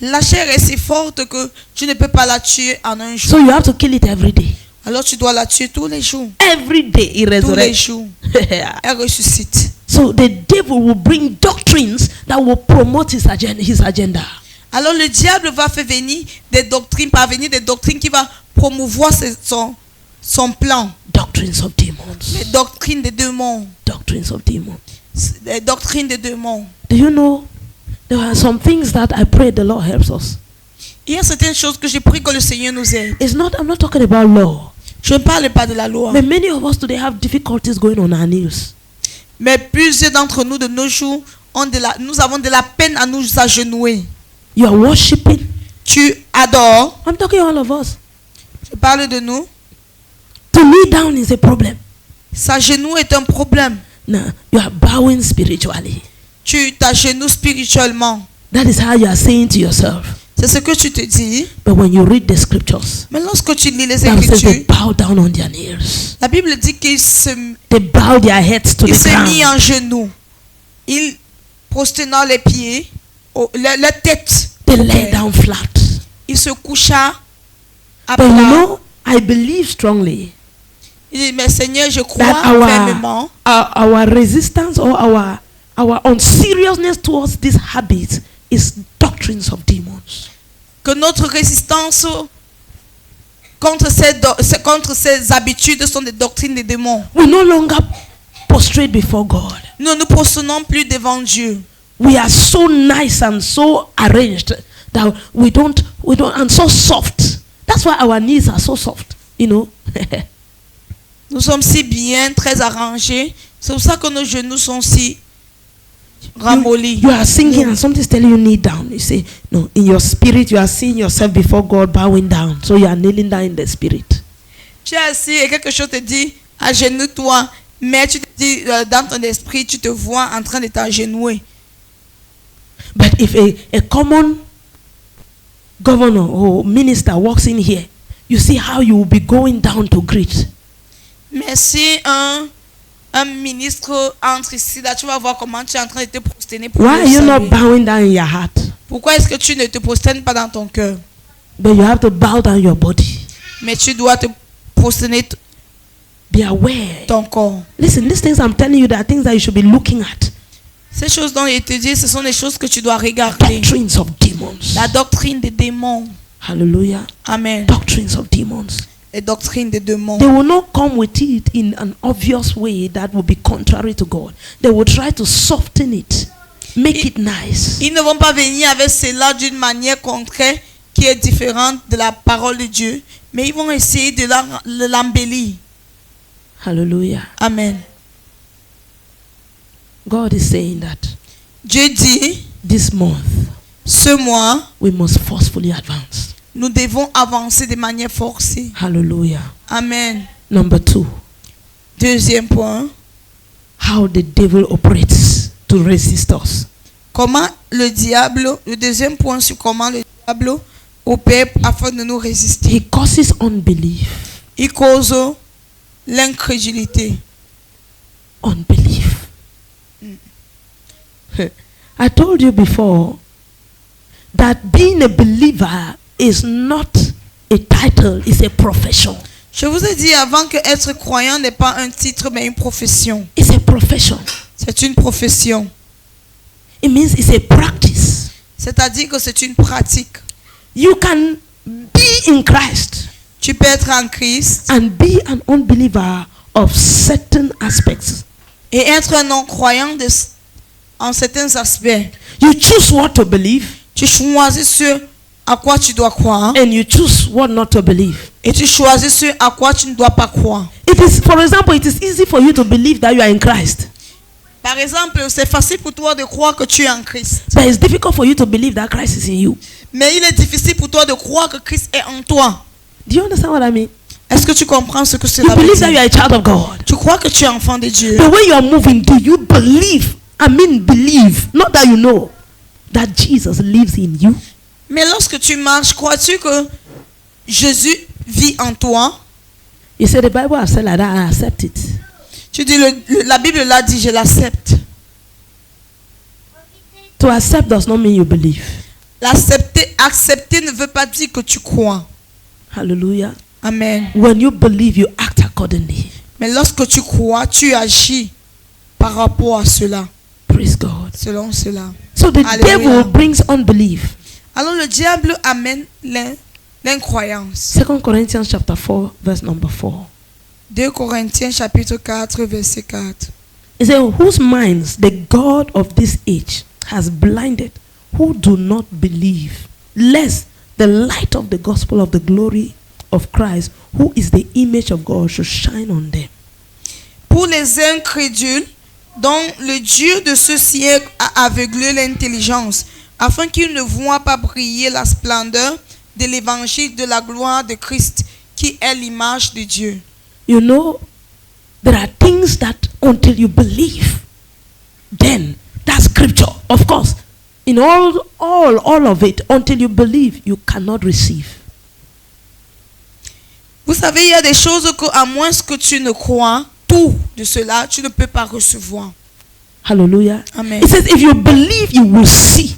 La chair est si forte que tu ne peux pas la tuer en un jour. So you have to kill it every day. Alors tu dois la tuer tous les jours. Every day he Tous les resurrects. jours. Elle ressuscite. So the devil will bring doctrines that will promote his agenda. Alors le diable va faire venir des doctrines, parvenir des doctrines qui va promouvoir son plan. Doctrines of demons. Les doctrines des démons. Doctrines of demons. Les doctrines des démons. Do you know, there are some things that I pray the Lord helps us. Il y a certaines choses que j'ai pris que le Seigneur nous aide. I'm not talking about law. Je ne parle pas de la loi. But many of us today have difficulties going on our knees. Mais plusieurs d'entre nous de nos jours nous avons de la peine à nous agenouiller. You are worshiping. Tu adores. I'm talking all of us. Je parle de nous. To kneel down is a problem. S'agenouiller est un problème. Now, you are bowing spiritually. Tu t'agenouilles spirituellement. That is how you are saying to yourself. C'est ce que tu te dis. But when you read the scriptures, Mais lorsque tu lis les the Bible says they Écritures, bow down on their knees. la Bible dit qu'ils They bow their heads to the se mit ground. en genoux. Ils prosternant les pieds, la tête. They lay down flat. Il se coucha à But you plat. know, I believe strongly Il dit, mais Seigneur, je crois that fermement our resistance or our unseriousness towards this habit is doctrines of demons. que notre résistance contre ces habitudes sont des doctrines des démons. We no longer prostrate before God. Nous ne nous prosternons plus devant Dieu. We are so nice and so arranged that we don't and so soft. That's why our knees are so soft, you know. Nous sommes si bien, très arrangés. C'est pour ça que nos genoux sont si ramollis. You are singing and somebody's telling you kneel down. You say, no, in your spirit you are seeing yourself before God bowing down. So you are kneeling down in the spirit. Tu es assis et quelque chose te dit, agenouille-toi. Mais tu te dis, dans ton esprit, tu te vois en train de t'agenouiller. But if a common governor or minister walks in here, you see how you will be going down to greet. Mais si un ministre entre ici, là, tu vas voir comment tu es en train de te prosterner pour Why are le you not saluer. bowing down in your heart? Pourquoi est-ce que tu ne te prosternes pas dans ton cœur? But you have to bow down your body. Mais tu dois te prosterner Be aware. ton corps. Listen, these things I'm telling you, there are things that you should be looking at. Ces choses dont il te dit, ce sont des choses que tu dois regarder. Doctrines of demons. La doctrine des démons. Hallelujah. Amen. Doctrines of demons. Les doctrines des démons. They will not come with it in an obvious way that will be contrary to God. They will try to soften it, make it nice. Ils ne vont pas venir avec cela d'une manière contraire qui est différente de la parole de Dieu, mais ils vont essayer de l'embellir. Hallelujah. Amen. God is saying that Dieu dit, this month ce mois, we must forcefully advance. nous devons avancer de manière forcée. Hallelujah. Amen. Number 2, Deuxième point, how the devil operates to resist us. comment le deuxième point sur comment le diable opère afin de nous résister. He causes unbelief. Il cause l'incrédulité. Unbelief. I told you before that being a believer is not a title, it's a profession. Je vous ai dit avant que être croyant n'est pas un titre mais une profession. It's a profession. C'est une profession. It means it's a practice. C'est-à-dire que c'est une pratique. You can be in Christ Tu peux être en Christ and be an unbeliever of certain aspects. et être un non-croyant en certains aspects. You choose what to believe Tu choisis ce à quoi tu dois croire and you choose what not to believe. et tu choisis ce à quoi tu ne dois pas croire. It is, for example, it is easy for you to believe that you are in Christ, Par exemple, c'est facile pour toi de croire que tu es en Christ. but it's difficult for you to believe that Christ is in you. Mais il est difficile pour toi de croire que Christ est en toi. Do you understand what I mean? Est-ce que tu comprends ce que You cela veut believe that you dire? are a child of God. Tu crois que tu es enfant de Dieu. The way you are moving, do you believe? I mean, believe, not that you know that Jesus lives in you. Mais lorsque tu marches, crois-tu que Jésus vit en toi? You say the Bible has said like that, I accept it. Tu dis, la Bible l'a dit, je l'accepte. To accept does not mean you believe. Accepter ne veut pas dire que tu crois. Hallelujah. Amen. When you believe, you act accordingly. Mais lorsque tu crois, tu agis par rapport à cela. Praise God. Selon cela. So the Hallelujah. devil brings unbelief. Alors le diable amène l'incroyance. 2 Corinthians chapter 4, verse number 4. 2 Corinthiens chapitre 4, verset 4. It says, whose minds the God of this age has blinded, who do not believe, lest the light of the gospel of the glory of Christ, who is the image of God, should shine on them. Pour les incrédules, dont le Dieu de ce siècle a aveuglé l'intelligence, afin qu'ils ne voient pas briller la splendeur de l'évangile de la gloire de Christ, qui est l'image de Dieu. You know, there are things that until you believe, then that's scripture. Of course, in all of it, until you believe, you cannot receive. Vous savez, il y a des choses que, à moins que tu ne crois, tout de cela, tu ne peux pas recevoir. Hallelujah. Amen. It says, if you believe, you will see.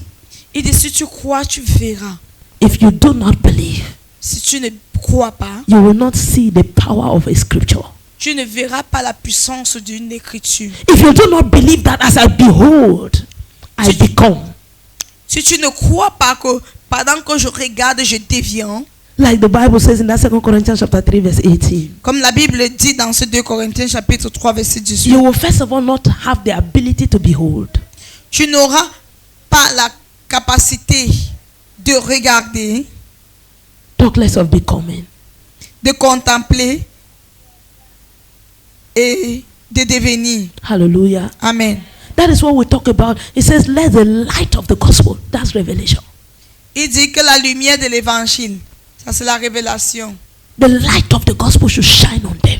Il dit, si tu crois, tu verras. If you do not believe, Si tu ne crois pas, you will not see the power of a scripture. tu ne verras pas la puissance d'une écriture. If you do not believe that as I behold, I become, Si tu ne crois pas que pendant que je regarde, je deviens, Like the Bible says in that 2 Corinthians chapter 3 verse 18. Comme la Bible dit dans ce 2 Corinthiens chapitre 3 verset 18. You will first of all not have the ability to behold. Tu n'auras pas la capacité de regarder, Talk less of becoming. de contempler et de devenir. Hallelujah. Amen. That is what we talk about. It says, let the light of the gospel. That's revelation. Il dit que la lumière de l'évangile, ça c'est la révélation. The light of the gospel should shine on them.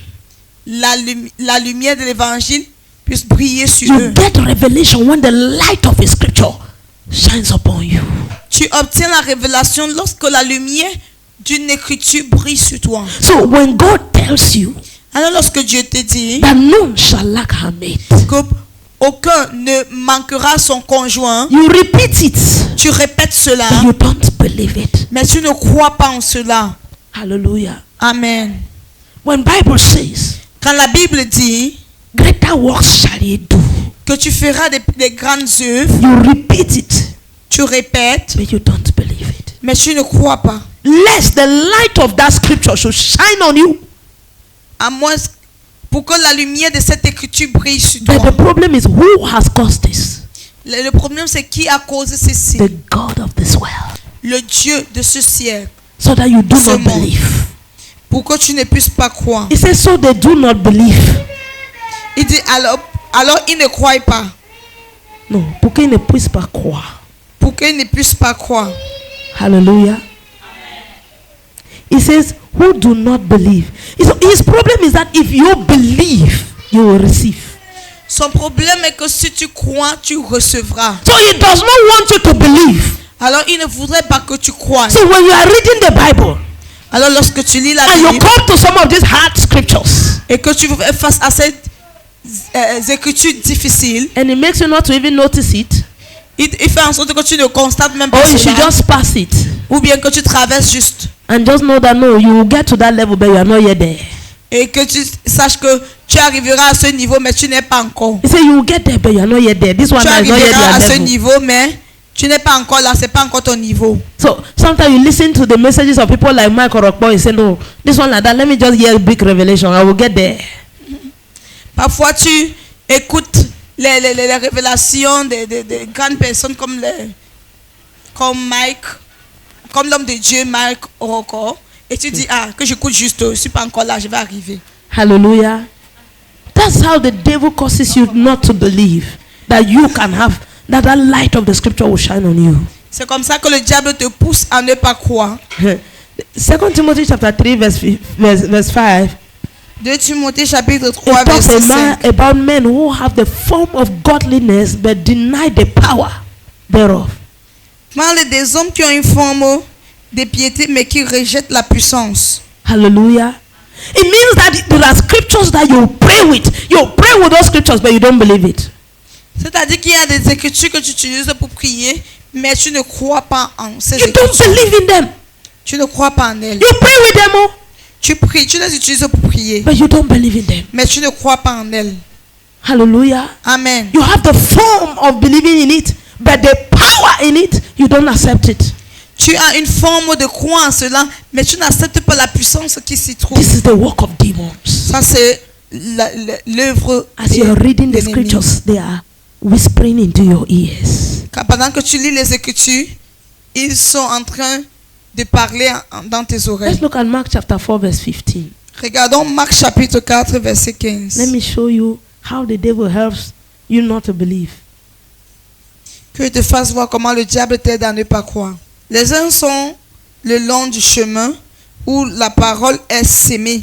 La lumière de l'évangile puisse briller sur You eux. get revelation when the light of a scripture shines upon you. Tu obtiens la révélation lorsque la lumière d'une écriture brille sur toi. So when God tells you Alors lorsque Dieu te dit that none shall lack her mate, qu'aucun ne manquera son conjoint, you repeat it, tu répètes cela, but you don't believe it. mais tu ne crois pas en cela. Hallelujah. Amen. When Bible says, Quand la Bible dit greater works shall ye do, que tu feras des grandes œuvres, you repeat it, tu répètes, but you don't believe it. mais tu ne crois pas. Lest the light of that scripture should shine on you. À moins pour que la lumière de cette écriture brille sur But toi. the problem is, who has caused this? Le problème c'est qui a causé ceci? The God of this world. Le Dieu de ce siècle. So that you do Ce not monde. believe. Pour que tu ne puisses pas croire. He says, so they do not believe. Il dit alors ils ne croient pas. Non, pour qu'ils ne puissent pas croire. Pour qu'ils ne puissent pas croire. Hallelujah. He says, who do not believe. His problem is that if you believe, you will receive. Son problème est que si tu crois, tu recevras. So he does not want you to believe. Alors il ne voudrait pas que tu croies. So when you are reading the Bible, Alors lorsque tu lis la and you Bible come to some of these hard scriptures, et que tu fais face à ces écritures difficiles, and it makes you not to even notice it, il fait en sorte que tu ne constates même pas or you should cela, just pass it, ou bien que tu traverses juste and just know that no, you will get to that level, but you are not yet there. et que tu saches que tu arriveras à ce niveau mais tu n'es pas encore. He said you will get there, but you are not yet there. This one Tu is not yet arriveras à your ce level. niveau mais tu n'es pas encore là, c'est pas encore ton niveau. So sometimes you listen to the messages of people like Mike Orokpo, you say no, this one like that, let me just hear a big revelation, I will get there. Parfois tu écoutes les révélations de grandes personnes comme Mike, comme l'homme de Dieu Mike Orokpo, et tu dis que j'écoute juste, je suis pas encore là, je vais arriver. Hallelujah. That's how the devil causes you not to believe that you can have that light of the scripture will shine on you. C'est comme ça que le diable te pousse à ne pas croire. 2 Timothy chapter 3 verse 5. 2 Timothée chapitre It 3 talks verset 5. about men who have the form of godliness but deny the power thereof. Parle des hommes qui ont une forme de piété mais qui rejettent la puissance. Hallelujah. It means that there are scriptures that you pray with. You pray with those scriptures but you don't believe it. C'est-à-dire qu'il y a des écritures que tu utilises pour prier mais tu ne crois pas en ces You don't écritures. believe in them. Tu ne crois pas en elles. You pray with them, oh, Tu pries, tu les utilises pour prier but you don't believe in them. mais tu ne crois pas en elles. Hallelujah. Amen. You have the form of believing in it, but the power in it, you don't accept it. Tu as une forme de croire en cela mais tu n'acceptes pas la puissance qui s'y trouve. This is the work of demons. Ça c'est l'œuvre As you are reading the de l'ennemi. scriptures, they are whispering into your ears. Car pendant que tu lis les écritures, ils sont en train de parler dans tes oreilles. Let's look at Mark chapter 4 verse 15. Regardons Marc chapitre 4 verset 15. Let me show you how the devil helps you not to believe. Que je te fasse voir comment le diable t'aide à ne pas croire. Les uns sont le long du chemin où la parole est sémée.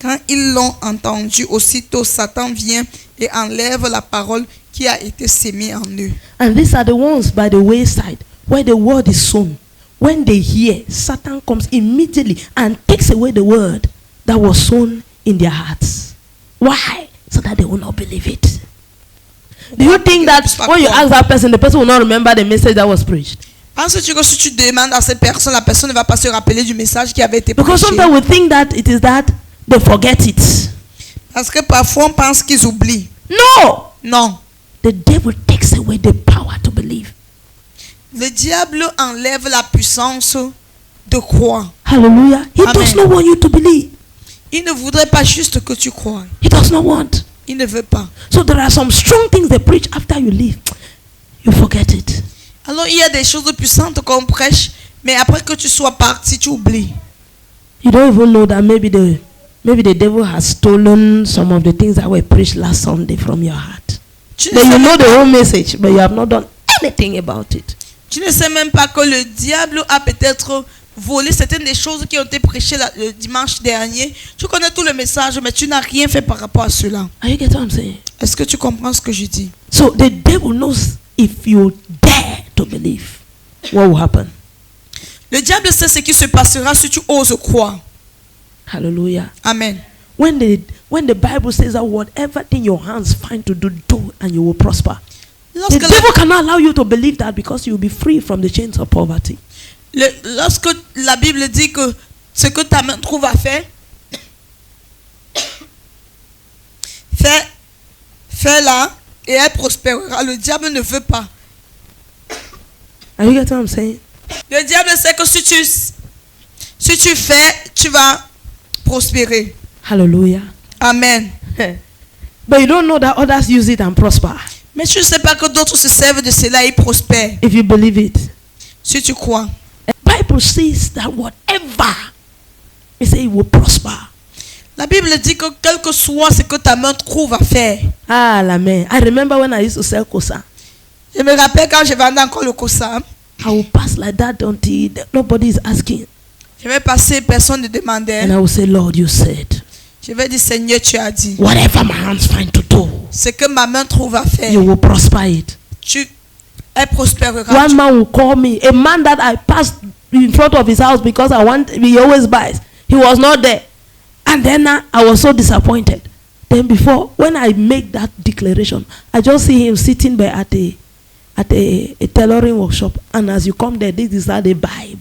Quand ils l'ont entendu, aussitôt Satan vient et enlève la parole qui a été sémée en eux. And these are the ones by the wayside where the word is sown. When they hear, Satan comes immediately and takes away the word that was sown in their hearts. Why? So that they will not believe it. Do you think that when you ask that person, the person will not remember the message that was preached? Penses-tu que si tu demandes à cette personne, la personne ne va pas se rappeler du message qui avait été Because prêché? sometimes we think that it is that they forget it. Parce que parfois on pense qu'ils oublient. No! Non. The devil takes away the power to believe. Le diable enlève la puissance de croire. Hallelujah. He Amen. does not want you to believe. Il ne voudrait pas juste que tu crois. He does not want. Il ne veut pas. So there are some strong things they preach after you leave. You forget it. Alors il y a des choses puissantes qu'on prêche, mais après que tu sois parti, tu oublies. You don't even know that maybe the devil has stolen some of the things that were preached last Sunday from your heart. Tu ne, Then sais you know même, the whole message, but you have not done anything about it. tu ne sais même pas que le diable a peut-être volé certaines des choses qui ont été prêchées le dimanche dernier. Tu connais tout le message, mais tu n'as rien fait par rapport à cela. Are you getting what I'm saying? Est-ce que tu comprends ce que je dis? So the devil knows if you dare to believe, what will happen? Le diable sait ce qui se passera si tu oses croire. Hallelujah. Amen. When the Bible says that whatever thing your hands find to do and you will prosper. The Lorsque devil cannot allow you to believe that because you will be free from the chains of poverty. lorsque la Bible dit que ce que ta main trouve à faire, fais-la et elle prospérera. Le diable ne veut pas. Are you getting what I'm saying? Le diable sait que si tu fais, tu vas prospérer. Hallelujah. Amen. But you don't know that others use it and prosper. Mais tu ne sais pas que d'autres se servent de cela et ils prospèrent. If you believe it. Si tu crois. The Bible says that whatever it says it will prosper. La Bible dit que quel que soit ce que ta main trouve à faire. Ah, la main. I remember when I used to sell kosa. Je me rappelle quand je vendais encore le kosa. I will pass like that until nobody is asking. Je vais passer, personne ne demandait. And I will say, Lord, you said. Je vais dire, Seigneur, tu as dit. Whatever my hands find to do, Ce que ma main trouve à faire, you will prosper it. elle prospérera. One man will call me, a man that I passed in front of his house because he always buys. He was not there. And then I was so disappointed. Then before, when I make that declaration, I just see him sitting there at a tailoring workshop. And as you come there, this is how they buy.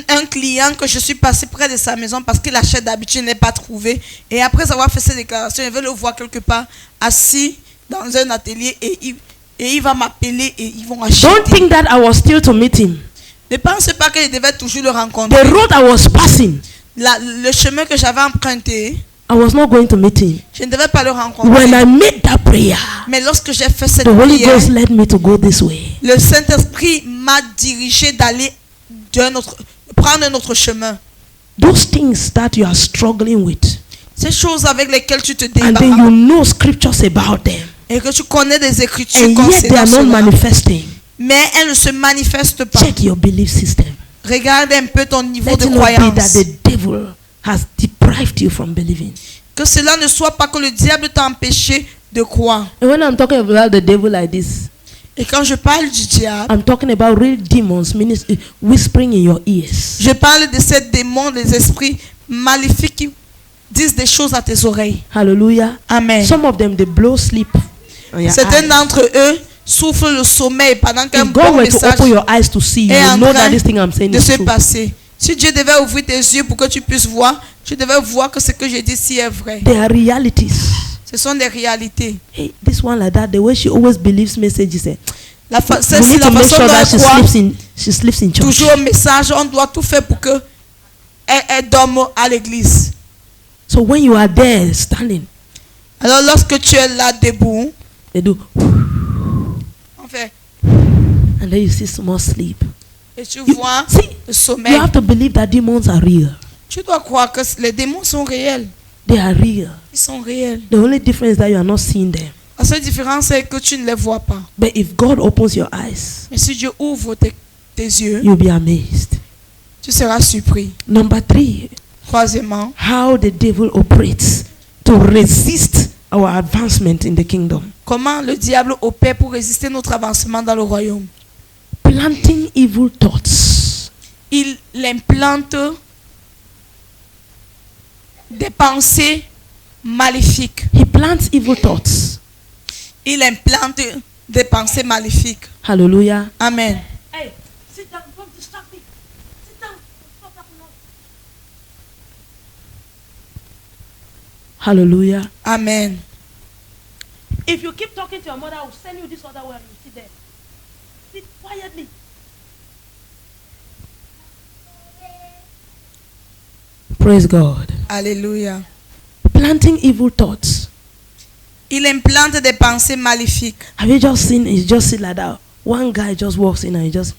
Un client que je suis passé près de sa maison parce qu'il achète d'habitude, n'est pas trouvé. Et après avoir fait cette déclaration, je vais le voir quelque part assis dans un atelier et il va m'appeler et ils vont acheter. Don't think that I was still to meet him. Ne pense pas que je devais toujours le rencontrer. The road I was passing, Le chemin que j'avais emprunté, I was not going to meet him. je ne devais pas le rencontrer. When I made that prayer, Mais lorsque j'ai fait cette the Holy prière, Ghost led me to go this way. le Saint-Esprit m'a dirigé d'aller prendre un autre chemin. Those things that you are struggling with, Ces choses avec lesquelles tu te and then débarrasses you know scriptures about them, et que tu connais des écritures and yet they are concernant not cela, manifesting. mais elles ne se manifestent pas. Check your belief system. Regarde un peu ton niveau Let de it not be that croyance. the devil has deprived you from believing. Que cela ne soit pas que le diable t'a empêché de croire. And when I'm talking about the devil like this, Et quand je parle du diable, I'm talking about real demons whispering in your ears. je parle de ces démons, des esprits maléfiques qui disent des choses à tes oreilles. Hallelujah. Amen. Some of them, they blow sleep on your Certains eyes. d'entre eux souffrent le sommeil pendant qu'un If God bon were to message open your eyes to see, you est will en know train that this thing I'm saying de is se true. passer. Si Dieu devait ouvrir tes yeux pour que tu puisses voir, tu devais voir que ce que j'ai dit ici est vrai. They are realities. Ce sont des réalités. Hey, this one like that, the way she always believes messages. La We celle-ci, need la to make façon sure dont that elle croit, she sleeps in church. toujours au message, on doit tout faire pour que elle dorme à l'église. So when you are there standing, Alors lorsque tu es là debout, they do, on fait, and then you see small sleep. et tu You- vois see, le you sommeil. have to believe that demons are real. Tu dois croire que les démons sont réels. They are real. Ils sont réels. The only difference is that you are not seeing them. La seule différence c'est que tu ne les vois pas. But if God opens your eyes, Mais si Dieu ouvre tes yeux, you'll be amazed. tu seras surpris. Number 3, Troisièmement, how the devil operates to resist our advancement in the kingdom. comment le diable opère pour résister notre avancement dans le royaume. Planting evil thoughts. Il implante des pensées maléfiques. He plants evil thoughts. Il implante des pensées maléfiques. Hallelujah. Amen. Hey, sit down, don't distract me. Sit down. Stop that noise. Hallelujah. Amen. If you keep talking to your mother, I will send you this other way and you sit there. Sit quietly. Praise God. Alléluia. Planting evil thoughts. Il implante des pensées maléfiques. Have you just seen it? Just sit like that. One guy just walks in and he just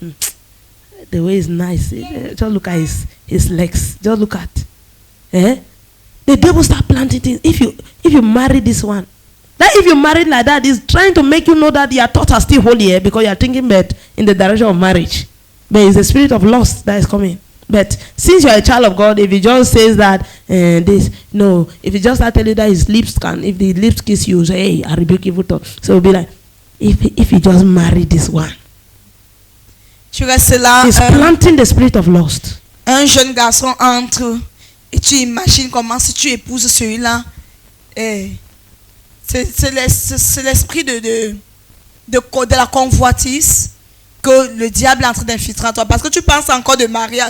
the way is nice. Just look at his legs. Just look at. The devil start planting things. If you marry this one, that if you marry like that, he's trying to make you know that your thoughts are still holy because you are thinking that in the direction of marriage. But it's the spirit of lust that is coming. But since you are a child of God, if he just says that if he just start telling you that his lips can, if the lips kiss you, say, hey, I rebuke evil thought. So it'll be like, if you just marry this one, tu restes là. He's planting the spirit of lust. Un jeune garçon entre et tu imagines comment si tu épouses celui-là, c'est l'esprit de la convoitise que le diable est en train d'infiltrer en toi. Parce que tu penses encore de marier,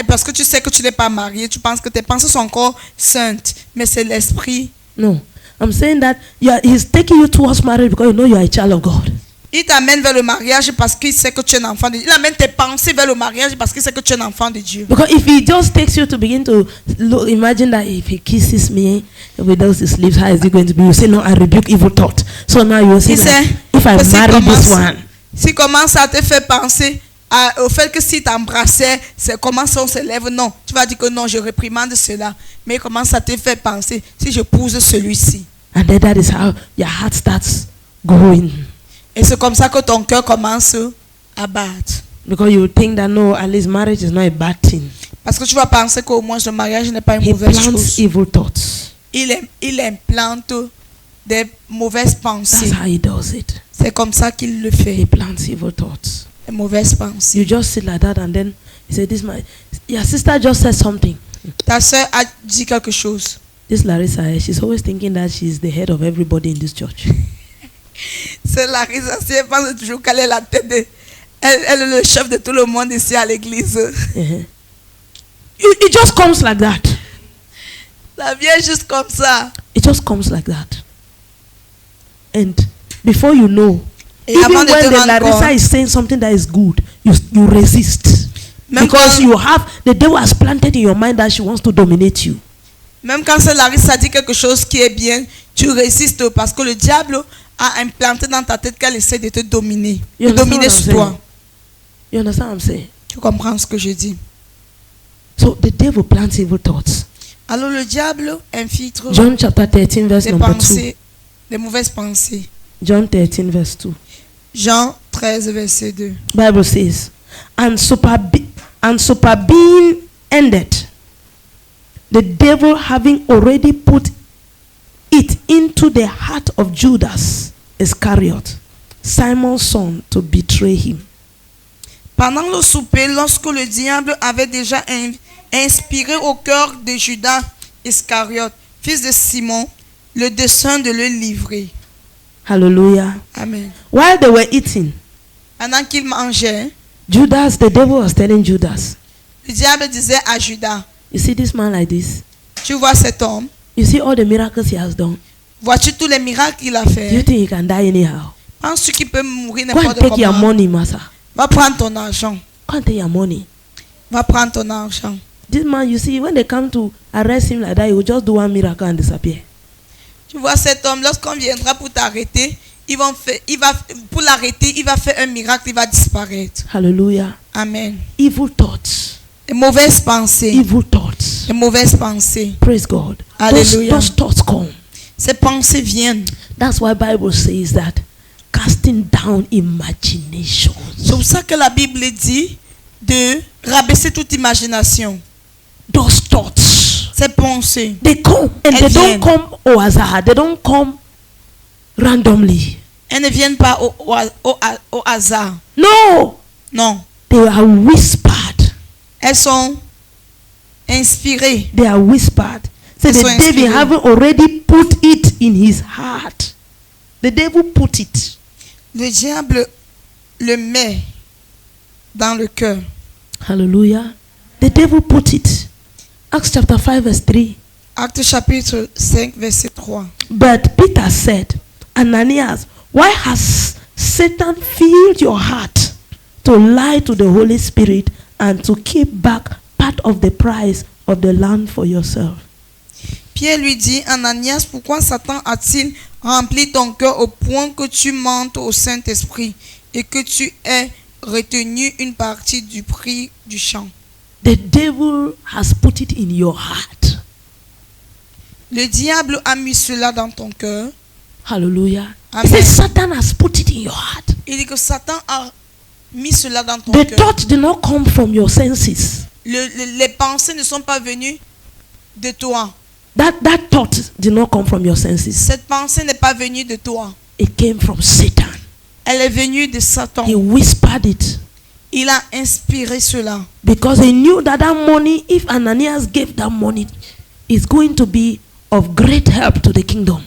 parce que tu sais que tu n'es pas marié, tu penses que tes pensées sont encore saintes, mais c'est l'esprit. No, I'm saying that he's taking you towards marriage because you know you are a child of God. Il t'amène vers le mariage parce qu'il sait que tu es un enfant de Dieu. Il amène tes pensées vers le mariage parce qu'il sait que tu es un enfant de Dieu. Because if he just takes you to begin to imagine that if he kisses me with his lips, how is it going to be? You say, no, I rebuke evil thought. So now you say, if I marry this one. Si commence à te faire penser au fait que si t'embrassais, c'est comment ça on se lève. Non, tu vas dire que non, je réprimande cela. Mais il commence à te faire penser, si je épouse celui-ci. And then that is how your heart starts growing. Et c'est comme ça que ton cœur commence à battre. Because you think that no, at least marriage is not a bad thing. Parce que tu vas penser qu'au moins le mariage n'est pas une mauvaise chose. Evil thoughts. Il implante des mauvaises pensées. That's how he does it. C'est comme ça qu'il le fait. He plants evil thoughts. Des mauvaises pensées. You just sit like that and then he said, your sister just said something. Ta soeur a dit quelque chose. This Larissa, she's always thinking that she's the head of everybody in this church. C'est Larissa, elle pense toujours qu'elle est la tête de... Elle est le chef de tout le monde ici à l'église. It just comes like that. Ça vient juste comme ça. It just comes like that. And before you know, et even when the Larissa is saying something that is good, you resist. Because you have, the devil has planted in your mind that she wants to dominate you. Même quand Larissa dit quelque chose qui est bien, tu résistes parce que le diable a implanté dans ta tête qu'elle essaie de te dominer, de dominer sur toi. You understand what I'm saying? Tu comprends ce que je dis? So the devil plants evil thoughts. Alors le diable infiltre John chapter 13 verse number 2. Les mauvaises pensées. John 13 verse 2. Jean 13 verset 2. Bible says, and supper being ended, the devil having already put it into the heart of Judas Iscariot, Simon's son, to betray him. Pendant le souper, lorsque le diable avait déjà inspiré au cœur de Judas Iscariot, fils de Simon, le dessein de le livrer. Hallelujah. Amen. While they were eating, pendant qu'ils mangeaient, Judas, the devil was telling Judas, le diable disait à Judas, you see this man like this? Tu vois cet homme? You see all the miracles he has done? Vois-tu tous les miracles qu'il a fait? Do you think he can die anyhow? Penses-tu qu'il peut mourir n'importe comment? Go and take your money, master. Va prendre ton argent. Go and take your money. Va prendre ton argent. This man, you see, when they come to arrest him like that, he will just do one miracle and disappear. Tu vois cet homme, lorsqu'on viendra pour t'arrêter, pour l'arrêter, il va faire un miracle, il va disparaître. Hallelujah. Amen. Evil thoughts. Les mauvaises pensées. Evil thoughts. Les mauvaises pensées. Praise God. Hallelujah. Those thoughts come. Ces pensées viennent. That's why Bible says that casting down imagination. C'est pour ça que la Bible dit de rabaisser toute imagination. Those thoughts. Ces pensées. They come and they don't come au hasard. They don't come randomly. Elles ne viennent pas au hasard. No. Non. They are whispered. Elles sont inspirées. They are whispered. So the devil having already put it in his heart. The devil put it. Le diable le met dans le cœur. Hallelujah. The devil put it. Acts chapter 5 verse 3. Acte chapitre 5 verset 3. But Peter said, Ananias, why has Satan filled your heart to lie to the Holy Spirit and to keep back part of the price of the land for yourself? Pierre lui dit, Ananias, pourquoi Satan a-t-il rempli ton cœur au point que tu mentes au Saint-Esprit et que tu aies retenu une partie du prix du champ? The devil has put it in your heart. Le diable a mis cela dans ton cœur. Hallelujah. Amen. He says Satan has put it in your heart. Il dit que Satan a mis cela dans ton The cœur. thought did not come from your senses. Les pensées ne sont pas venues de toi. That thought did not come from your senses. Cette pensée n'est pas venue de toi. It came from Satan. Elle est venue de Satan. He whispered it Il a inspiré cela. because he knew that money, if Ananias gave that money, is going to be of great help to the kingdom.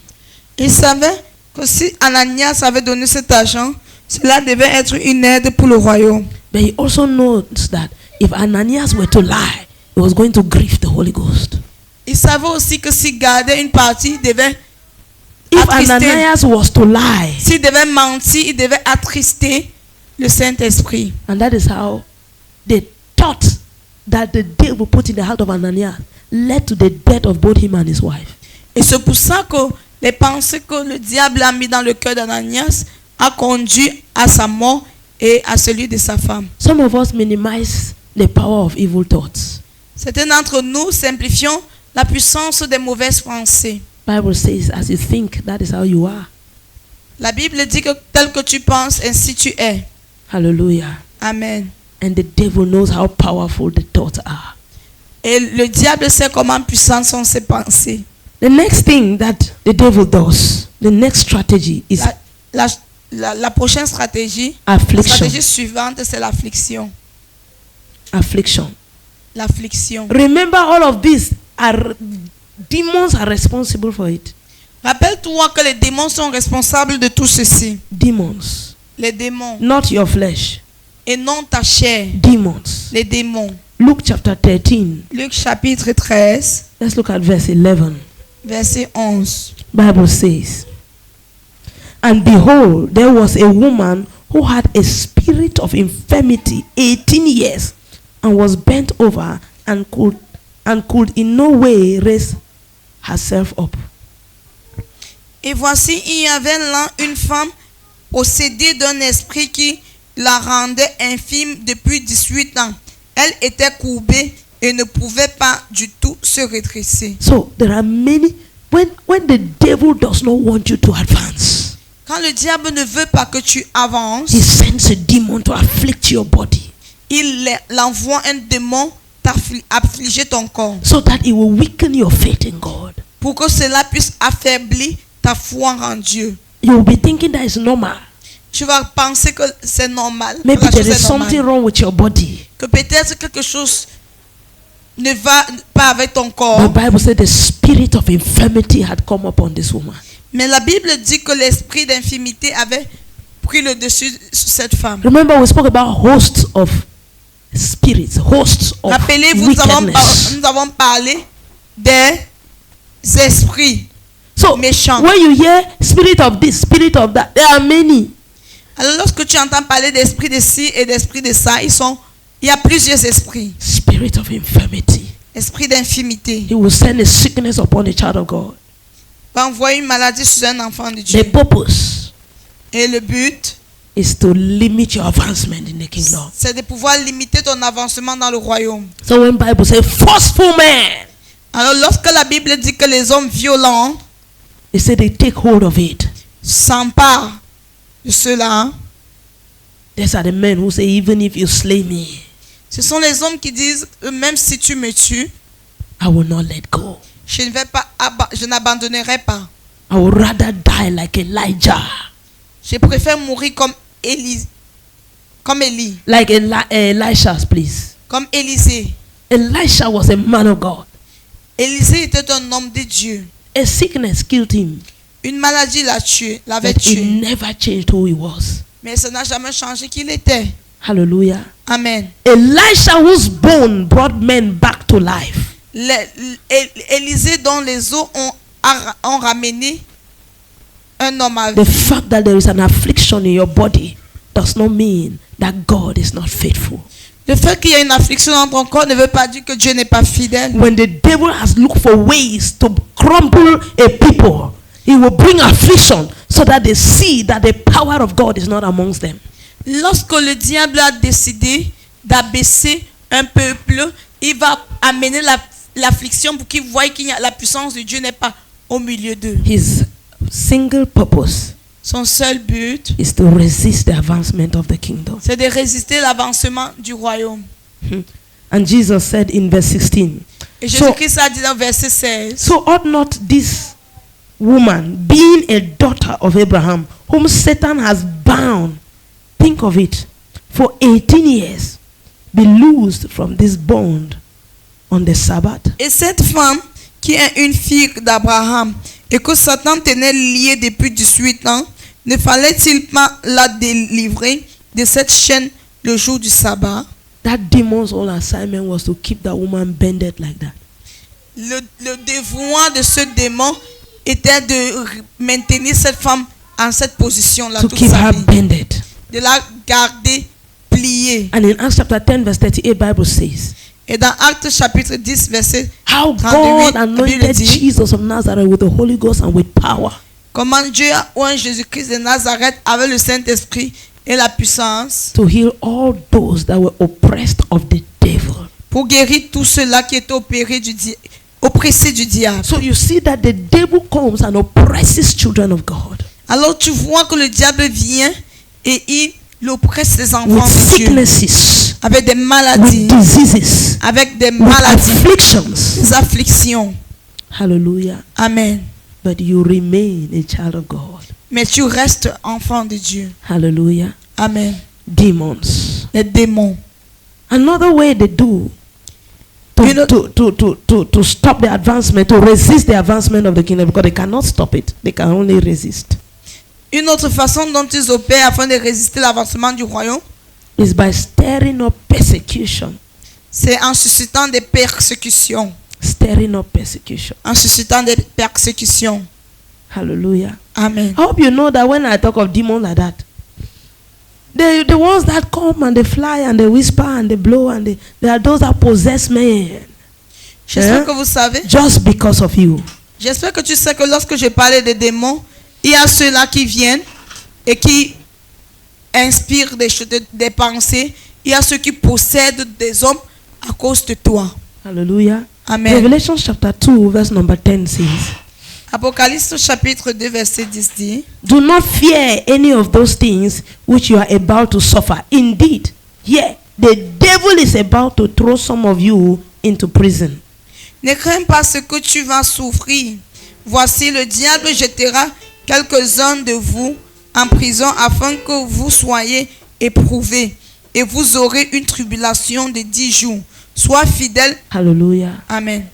Il savait que si Ananias avait donné cet argent, cela devait être une aide pour le royaume. But he also knows that if Ananias were to lie, it was going to grieve the Holy Ghost. Il savait aussi que s'il gardait une partie, il devait If attrister. Ananias was to lie, S'il devait mentir, il devait attrister le Saint-Esprit. and that is how the thought that the devil put in the heart of Ananias led to the death of both him and his wife. Et c'est pour ça que les pensées que le diable a mis dans le cœur d'Ananias a conduit à sa mort et à celui de sa femme. Some of us minimize the power of evil thoughts. Certains d'entre nous simplifions la puissance des mauvaises pensées. Bible says, as you think, that is how you are. La Bible dit que tel que tu penses, ainsi tu es. Hallelujah. Amen. And the devil knows how powerful the thoughts are. Et le diable sait comment puissantes sont ses pensées. The next thing that the devil does, the next strategy is La prochaine stratégie, la affliction. stratégie suivante, c'est l'affliction. Affliction. L'affliction. Remember, all of these are demons are responsible for it. Rappelle-toi que les démons sont responsables de tout ceci. Demons, Les démons. not your flesh. Et non ta chair. Demons. Les démons. Luke chapter 13. Luc chapitre 13, Let's look at verse 11. verset 11. Bible says, and behold, there was a woman who had a spirit of infirmity 18 years and was bent over and could in no way raise herself up. Et voici, il y avait là une femme possédée d'un esprit qui la rendait infime depuis 18 ans. Elle était courbée et ne pouvait pas du tout se redresser. So there are many, when the devil does not want you to advance, Quand le diable ne veut pas que tu avances, he sends a demon to afflict your body il envoie un démon affliger ton corps so that it will weaken your faith in God. pour que cela puisse affaiblir ta foi en Dieu. You will be thinking that is normal. Tu vas penser que c'est normal, que Maybe la there chose is est normale. something wrong with your body. Que peut-être quelque chose ne va pas avec ton The corps. Bible said the spirit of infirmity had come upon this woman. Mais la Bible dit que l'esprit d'infimité avait pris le dessus sur cette femme. Remember, we spoke about hosts of spirits, hosts of Rappelez-vous, wickedness. nous avons parlé des esprits So méchants. when you hear spirit of this, spirit of that, there are many. Alors lorsque tu entends parler d'esprit de ci et d'esprit de ça, il y a plusieurs esprits. Spirit of infirmity. Esprit d'infimité. He will send a sickness upon a child of God. Va envoyer une maladie sur un enfant de The Dieu. purpose Et le but, is to limit your advancement in the kingdom. c'est de pouvoir limiter ton avancement dans le royaume. So when Bible says forceful men, Alors lorsque la Bible dit que les hommes violents they say they take hold of it. s'emparent de cela, These are the men who say, even if you slay me, ce sont les hommes qui disent, même si tu me tues, I will not let go. je n'abandonnerai pas. I would rather die like Elijah. Je préfère mourir comme Élie. Like Elisha, please. Comme Élisée. Elisha was a man of God. Élisée était un homme de Dieu. A sickness killed him. Une maladie l'avait But he tué. never changed who he was. Mais ça n'a jamais changé qui il était. Hallelujah. Amen. Elisha, whose bone brought men back to life. Élisée dont les os ont ramené un homme à The vie. fact that there is an affliction in your body does not mean that God is not faithful. Le fait qu'il y ait une affliction dans ton corps ne veut pas dire que Dieu n'est pas fidèle. When the devil has looked for ways to crumble a people, he will bring affliction so that they see that the power of God is not amongst them. Lorsque le diable a décidé d'abaisser un peuple, il va amener l'affliction pour qu'ils voient que la puissance de Dieu n'est pas au milieu d'eux. His single purpose Son seul but, is to resist the advancement of the kingdom. c'est de résister l'avancement du royaume. And Jesus said in verse 16, Et Jésus-Christ a dit dans verset 16, so ought not this woman, being a daughter of Abraham, whom Satan has bound, think of it, for 18 years, be loosed from this bond on the Sabbath? et cette femme qui est une fille d'Abraham et que Satan tenait liée depuis 18 ans, ne fallait-il pas la délivrer de cette chaîne le jour du sabbat? That demon's whole assignment was to keep that woman bended like that. Le dévouement de ce démon était de maintenir cette femme en cette position-là To toute keep sa her vie, bended. de la garder pliée. And in Acts chapter 10 verse 38, Bible says, Et dans Actes chapitre 10 verset how 38, God la Bible anointed dit Jesus of Nazareth with the Holy Ghost and with power. comment Dieu a oint Jésus-Christ de Nazareth avec le Saint-Esprit et la puissance To heal all those that were oppressed of the devil. pour guérir tous ceux-là qui étaient oppressés du diable. So you see that the devil comes and oppresses children of God Alors tu vois que le diable vient et il oppresse les enfants with de Dieu sicknesses, avec des maladies, with diseases, avec des with maladies, afflictions. des afflictions. Hallelujah. Amen. But you remain a child of God. Mais tu restes enfant de Dieu. Hallelujah. Amen. Demons. Les démons. Another way they do You know- to stop the advancement, to resist the advancement of the kingdom, because they cannot stop it. They can only resist. Une autre façon dont ils opèrent afin de résister l'avancement du royaume, Is by stirring up persecution. c'est en suscitant des persécutions. Stirring up persecution. En suscitant des persécutions. Hallelujah. Amen. I hope you know that when I talk of demons like that, the ones that come and they fly and they whisper and they blow and they are those that possess men. J'espère Hein? que vous savez. Just because of you. J'espère que tu sais que lorsque je parlais des démons, il y a ceux-là qui viennent et qui inspirent des pensées. Il y a ceux qui possèdent des hommes à cause de toi. Hallelujah. Amen. Revelation chapter 2 verse number 10 says, Apocalypse chapitre 2 verset 10 dit, do not fear any of those things which you are about to suffer. Indeed, yeah, the devil is about to throw some of you into prison. ne crains pas ce que tu vas souffrir. Voici, le diable jettera quelques-uns de vous en prison afin que vous soyez éprouvés et vous aurez une tribulation de 10 jours. Sois fidèle. Hallelujah. Amen.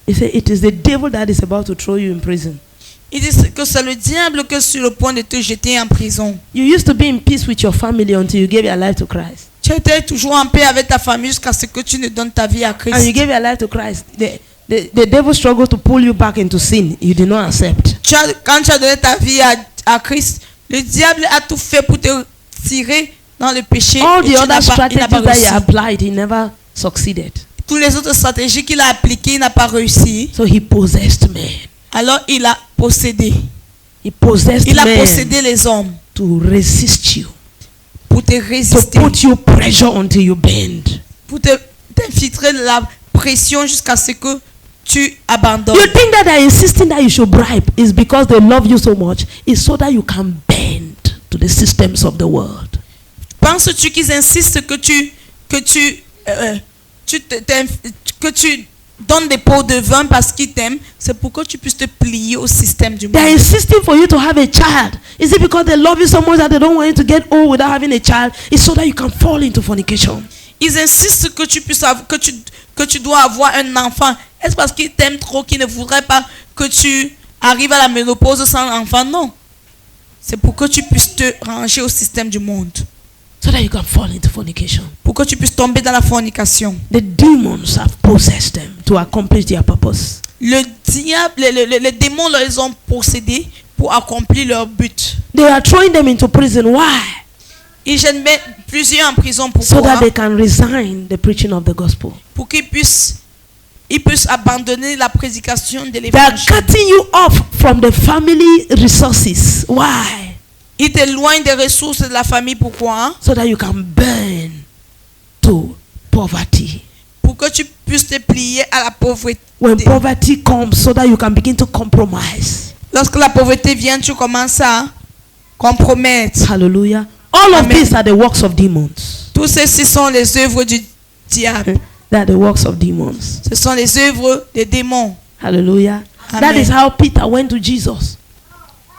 He said it is the devil that is about to throw you in prison. Il dit que c'est le diable qui est sur le point de te jeter en prison. You used to be in peace with your family until you gave your life to Christ. Tu étais toujours en paix avec ta famille jusqu'à ce que tu ne donnes ta vie à And you Christ. gave your life to Christ. The devil struggled to pull you back into sin. You did not accept. Quand tu as donné ta vie à Christ, le diable a tout fait pour te tirer dans le péché. All Et the tu other n'as pas strategies that he réussi. applied, he never succeeded. Toutes les autres stratégies qu'il a appliquées, il n'a pas réussi. So he possessed men. Alors il a possédé. He possessed Il a men possédé les hommes to resist you, pour te to résister, put you pressure until you bend. pour t'infiltrer de la pression jusqu'à ce que tu abandonnes. You think that they're insisting that you should bribe is because they love you so much, is so that you can bend to the systems of the world. Penses-tu qu'ils insistent que tu donnes des pots de vin parce qu'ils t'aiment? C'est pour que tu puisses te plier au système du They're monde. insisting for you to have a child. Is it because they love you so much that they don't want you to get old without having a child? It's so that you can fall into fornication. Ils insistent que tu puisses que tu dois avoir un enfant. Est-ce parce qu'ils t'aiment trop qu'ils ne voudraient pas que tu arrives à la ménopause sans enfant? Non. C'est pour que tu puisses te ranger au système du monde. So that you can fall into fornication. Pour que tu puisses tomber dans la fornication. The demons have possessed them to accomplish their purpose. Le diable, les démons les ont possédés pour accomplir leur but. They are throwing them into prison. Why? Il gêne plusieurs en prison. So that Pourquoi? they can resign the preaching of the gospel. Pour qu'ils puissent abandonner la prédication de They are l'évangile. cutting you off from the family resources. Why? Ils t'éloignent des ressources de la famille. Pourquoi? So that you can burn to poverty. Pour que tu puisses te plier à la pauvreté. When poverty comes, so that you can begin to compromise. Lorsque la pauvreté vient, tu commences à compromettre. Hallelujah. All of Amen. these are the works of demons. Tous ceci sont les œuvres du diable. They are the works of demons. Ce sont les œuvres des démons. Hallelujah. Amen. That is how Peter went to Jesus.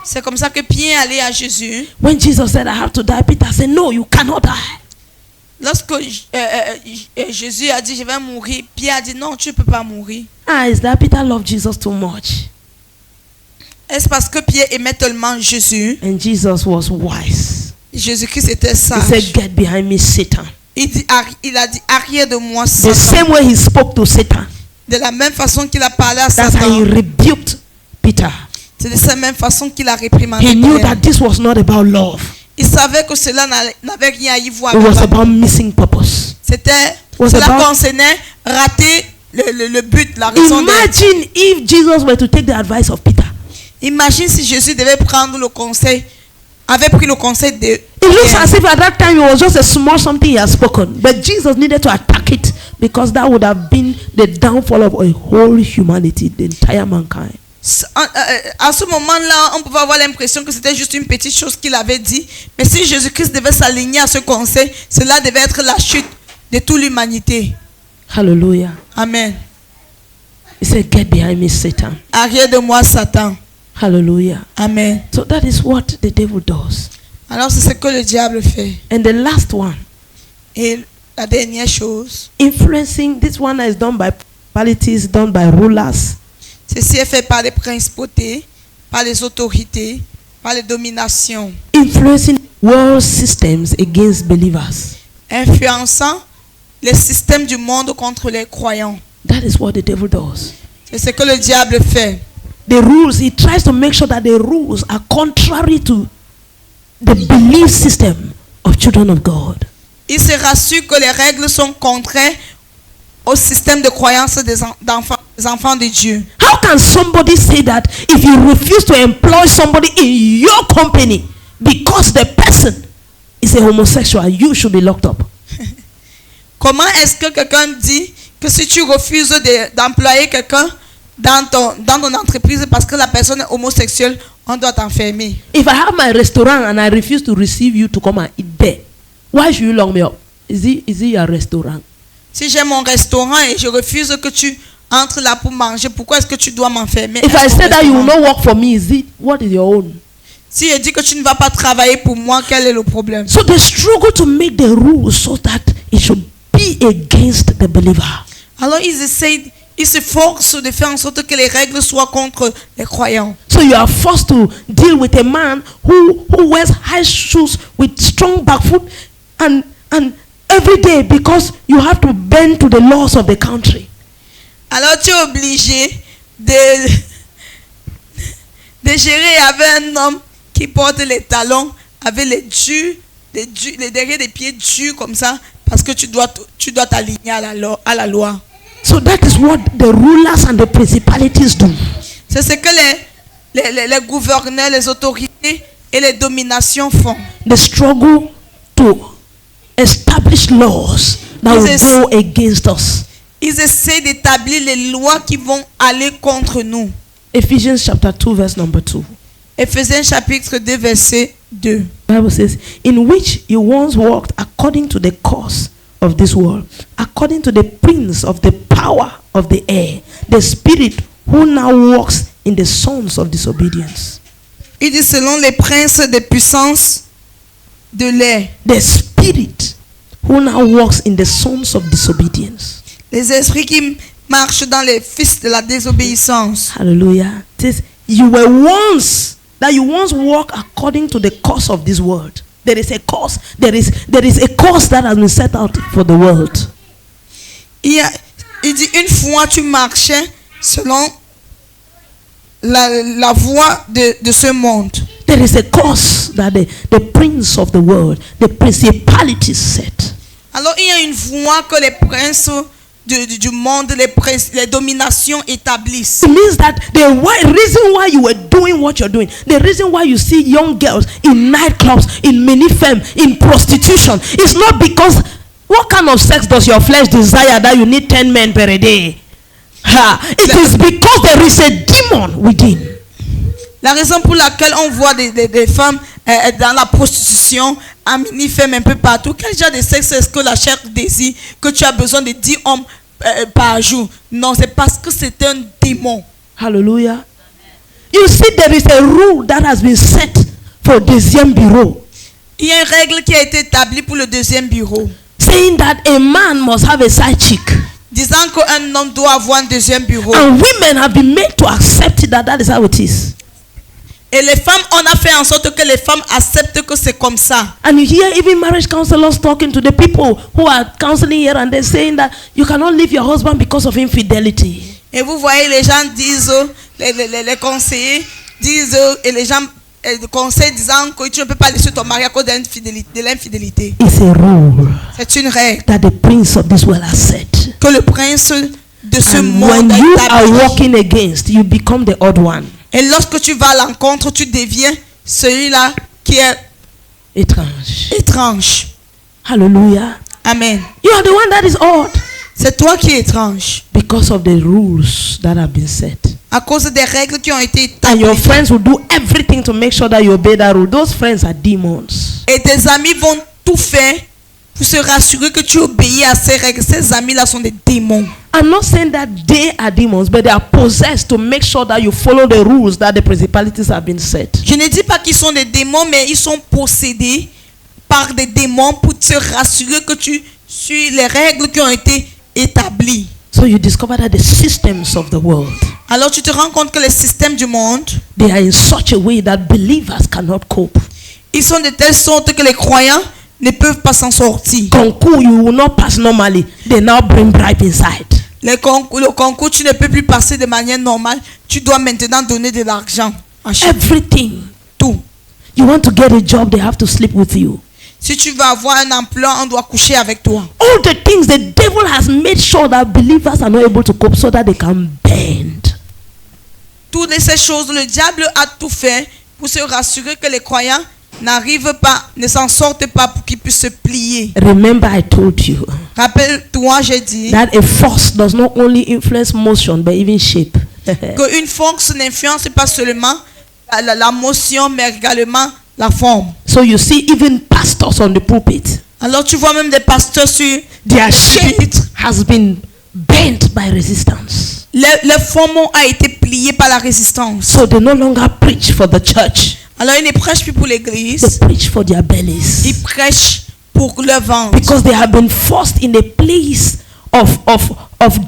C'est comme ça que Pierre allait à Jésus. When Jesus said, I have to die, Peter said, no, you cannot die. Lorsque Jésus a dit, je vais mourir, Pierre a dit, non, tu ne peux pas mourir. Is that Peter loved Jesus too much? Est-ce parce que Pierre aimait tellement Jésus? And Jesus was wise. Jésus-Christ était He said, sage. get behind me, Satan. Il a dit, arrière de moi, The Satan. same way he spoke to Satan. De la même façon qu'il a parlé à That's how he Satan. rebuked Peter. C'est de cette même façon qu'il a réprimandé He knew Pierre. that this was not about love. Il savait que cela n'avait rien à y voir It avec was la about missing purpose. Was cela about- concernait rater le but, la raison d'être. Imagine if Jesus were to take the advice of Peter. Imagine si Jésus devait prendre le conseil, avait pris le conseil de It looks Pierre. as if at that time it was just a small something he had spoken. But Jesus needed to attack it because that would have been the downfall of a whole humanity, the entire mankind. À ce moment-là, on pouvait avoir l'impression que c'était juste une petite chose qu'il avait dit. Mais si Jésus-Christ devait s'aligner à ce conseil, cela devait être la chute de toute l'humanité. Hallelujah. Amen. He said, get behind me, Satan. Arrière de moi, Satan. Hallelujah. Amen. So that is what the devil does. Alors c'est ce que le diable fait. And the last one, Et la dernière chose, influencing, this one is done by principalities, done by rulers. ceci est fait par les principautés, par les autorités, par les dominations, Influencing world systems against believers. influençant les systèmes du monde contre les croyants. That is what the devil does. C'est ce que le diable fait. The rules, he tries to make sure that the rules are contrary to the belief system of children of God. Il se rassure que les règles sont contraires au système de croyance des enfants de Dieu. How can somebody say that if you refuse to employ somebody in your company because the person is a homosexual, you should be locked up? Comment est-ce que quelqu'un dit que si tu refuses d'employer quelqu'un dans ton entreprise parce que la personne est homosexuelle, on doit t'enfermer? If I have my restaurant and I refuse to receive you to come and eat there, why should you lock me up? Is it your restaurant? Si j'ai mon restaurant et je refuse que tu entres là pour manger, pourquoi est-ce que tu dois m'enfermer? If I say that you will not work for me, what is your own? Si je dis que tu ne vas pas travailler pour moi, quel est le problème? So they struggle to make the rules so that it should be against the believer. Alors ils se forcent de faire en sorte que les règles soient contre les croyants. So you are forced to deal with a man who wears high shoes with strong back foot and every day because you have to bend to the laws of the country. Alors tu es obligé de gérer avec un homme qui porte les talons avec les derrière des pieds durs comme ça parce que tu dois t'aligner à la loi. So that is what the rulers and the principalities do. C'est ce que les gouverneurs, les autorités et les dominations font. They struggle to establish laws that will go against us. Ils essaient d'établir les lois qui vont aller contre nous. Ephesians chapter 2 verse number 2. Éphésiens chapitre 2 verset 2. Bible says, in which you once walked according to the course of this world, according to the prince of the power of the air, the spirit who now walks in the sons of disobedience. Il dit selon les princes des puissances de l'air. The spirit who now walks in the sons of disobedience. Les esprits qui marchent dans les fils de la désobéissance. Hallelujah. It says, you once walk according to the course of this world. There is a course. There is a course that has been set out for the world. Il dit une fois tu marchais selon la voie de ce monde. There is a course that the prince of the world, the principalities set. Alors il y a une voie que les princes du monde, les dominations établissent. It means that the reason why you were doing what you're doing, the reason why you see young girls in nightclubs, in mini femme, in prostitution, is not because what kind of sex does your flesh desire that you need 10 men per day? It is because there is a demon within. La raison pour laquelle on voit des femmes dans la prostitution, en mini-femme un peu partout, quel genre de sexe est-ce que la chair désire, que tu as besoin de 10 hommes par jour? Non, c'est parce que c'est un démon. Hallelujah. You see, there is a rule that has been set for deuxième bureau. Il y a une règle qui a été établie pour le deuxième bureau. Saying that a man must have a side chick. Disant qu'un homme doit avoir un deuxième bureau. And women have been made to accept it, that is how it is. Et les femmes, on a fait en sorte que les femmes acceptent que c'est comme ça. And you hear even marriage counselors talking to the people who are counseling here, and they're saying that you cannot leave your husband because of infidelity. Et vous voyez, les gens disent, les conseillers disent, et les gens conseillent disant que tu ne peux pas laisser ton mari à cause de l'infidélité. It's a rule. C'est une règle that the prince of this world has set. Que le prince de ce And monde when a you are établi. walking against, you become the odd one. Et lorsque tu vas à l'encontre, tu deviens celui-là qui est étrange. Hallelujah. Amen. You are the one that is odd. C'est toi qui es étrange. Because of the rules that have been set. À cause des règles qui ont été And établies. your friends will do everything to make sure that you obey that rule. Those friends are demons. Et tes amis vont tout faire pour se rassurer que tu obéis à ces règles. Ces amis-là sont des démons. I'm not saying that they are demons, but they are possessed to make sure that you follow the rules that the principalities have been set. Je ne dis pas qu'ils sont des démons, mais ils sont possédés par des démons pour te rassurer que tu suis les règles qui ont été établies. So you discover that the systems of the world, Alors tu te rends compte que les systèmes du monde, they are in such a way that believers cannot cope. ils sont de telle sorte que les croyants ne peuvent pas s'en sortir. Concours you will not pass normally. They now bring bribe inside. Le concours, tu ne peux plus passer de manière normale. Tu dois maintenant donner de l'argent. Everything. Tout. You want to get a job, they have to sleep with you. Si tu veux avoir un emploi, on doit coucher avec toi. All the things the devil has made sure that believers are not able to cope so that they can bend. Toutes ces choses, le diable a tout fait pour se rassurer que les croyants n'arrivent pas, ne s'en sortent pas pour qu'ils puissent se plier. Remember, I told you Rappelle-toi, j'ai dit that a force does not only influence motion but even shape. qu'une force n'influence pas seulement la motion, mais également la forme. So you see, even pastors on the pulpit, Alors tu vois même des pasteurs sur their shape has been bent by resistance. le forme a été plié par la résistance. So they no longer preach for the church. Alors ils ne prêchent plus pour l'église, They preach for their bellies. ils prêchent pour leur ventre. Because they have been forced in a place of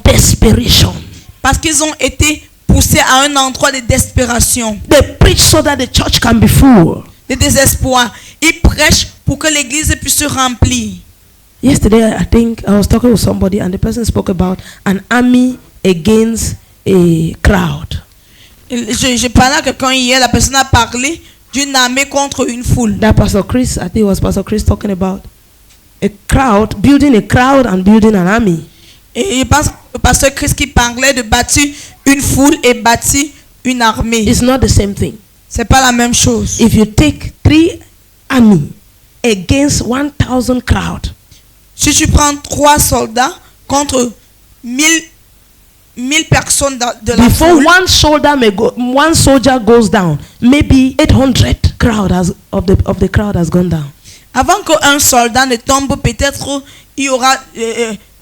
desperation. Parce qu'ils ont été poussés à un endroit de desperation, They preach so that the church can be full. de désespoir. Ils prêchent pour que l'église puisse se remplir. Yesterday, I think I was talking with somebody and the person spoke about an army against a crowd. Je parlais à quelqu'un hier, la personne a parlé d'une armée contre une foule. That Pastor Chris, I think it was Pastor Chris talking about a crowd, building a crowd and building an army. Et je pense que le pasteur Christ qui parlait de bâtir une foule et bâtir une armée. It's not the same thing. C'est pas la même chose. If you take 3 army against 1,000 crowd, Si tu prends 3 soldats contre 1000 personnes de la before foule, one soldier goes down, maybe 800 crowd of the crowd has gone down. avant qu'un soldat ne tombe, peut-être il y aura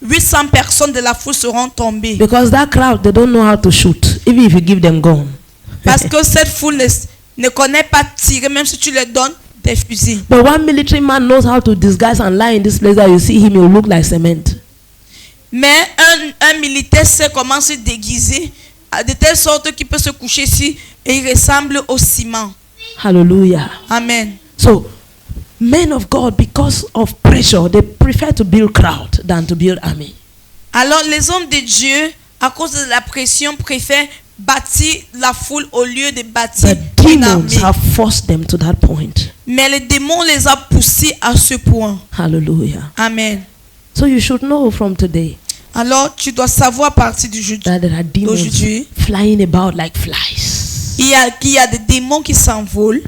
800 personnes de la foule seront tombées. Because that crowd, they don't know how to shoot, even if you give them gun. Parce que cette foule ne connaît pas tirer, même si tu leur donnes des fusils. But one military man knows how to disguise and lie in this place that you see him, he will look like cement. Mais un militaire sait comment se déguiser de telle sorte qu'il peut se coucher ici et il ressemble au ciment. Hallelujah. Amen. So, men of God, because of pressure, they prefer to build crowd than to build army. Alors les hommes de Dieu, à cause de la pression, préfèrent bâti la foule au lieu de bâtir The une demons armée. have forced them to that point. Mais les démons les a poussés à ce point. Hallelujah. Amen. So you should know from today Alors, tu dois savoir à partir d'aujourd'hui that there are demons d'aujourd'hui, flying about like flies. qu'il y a des démons qui s'envolent.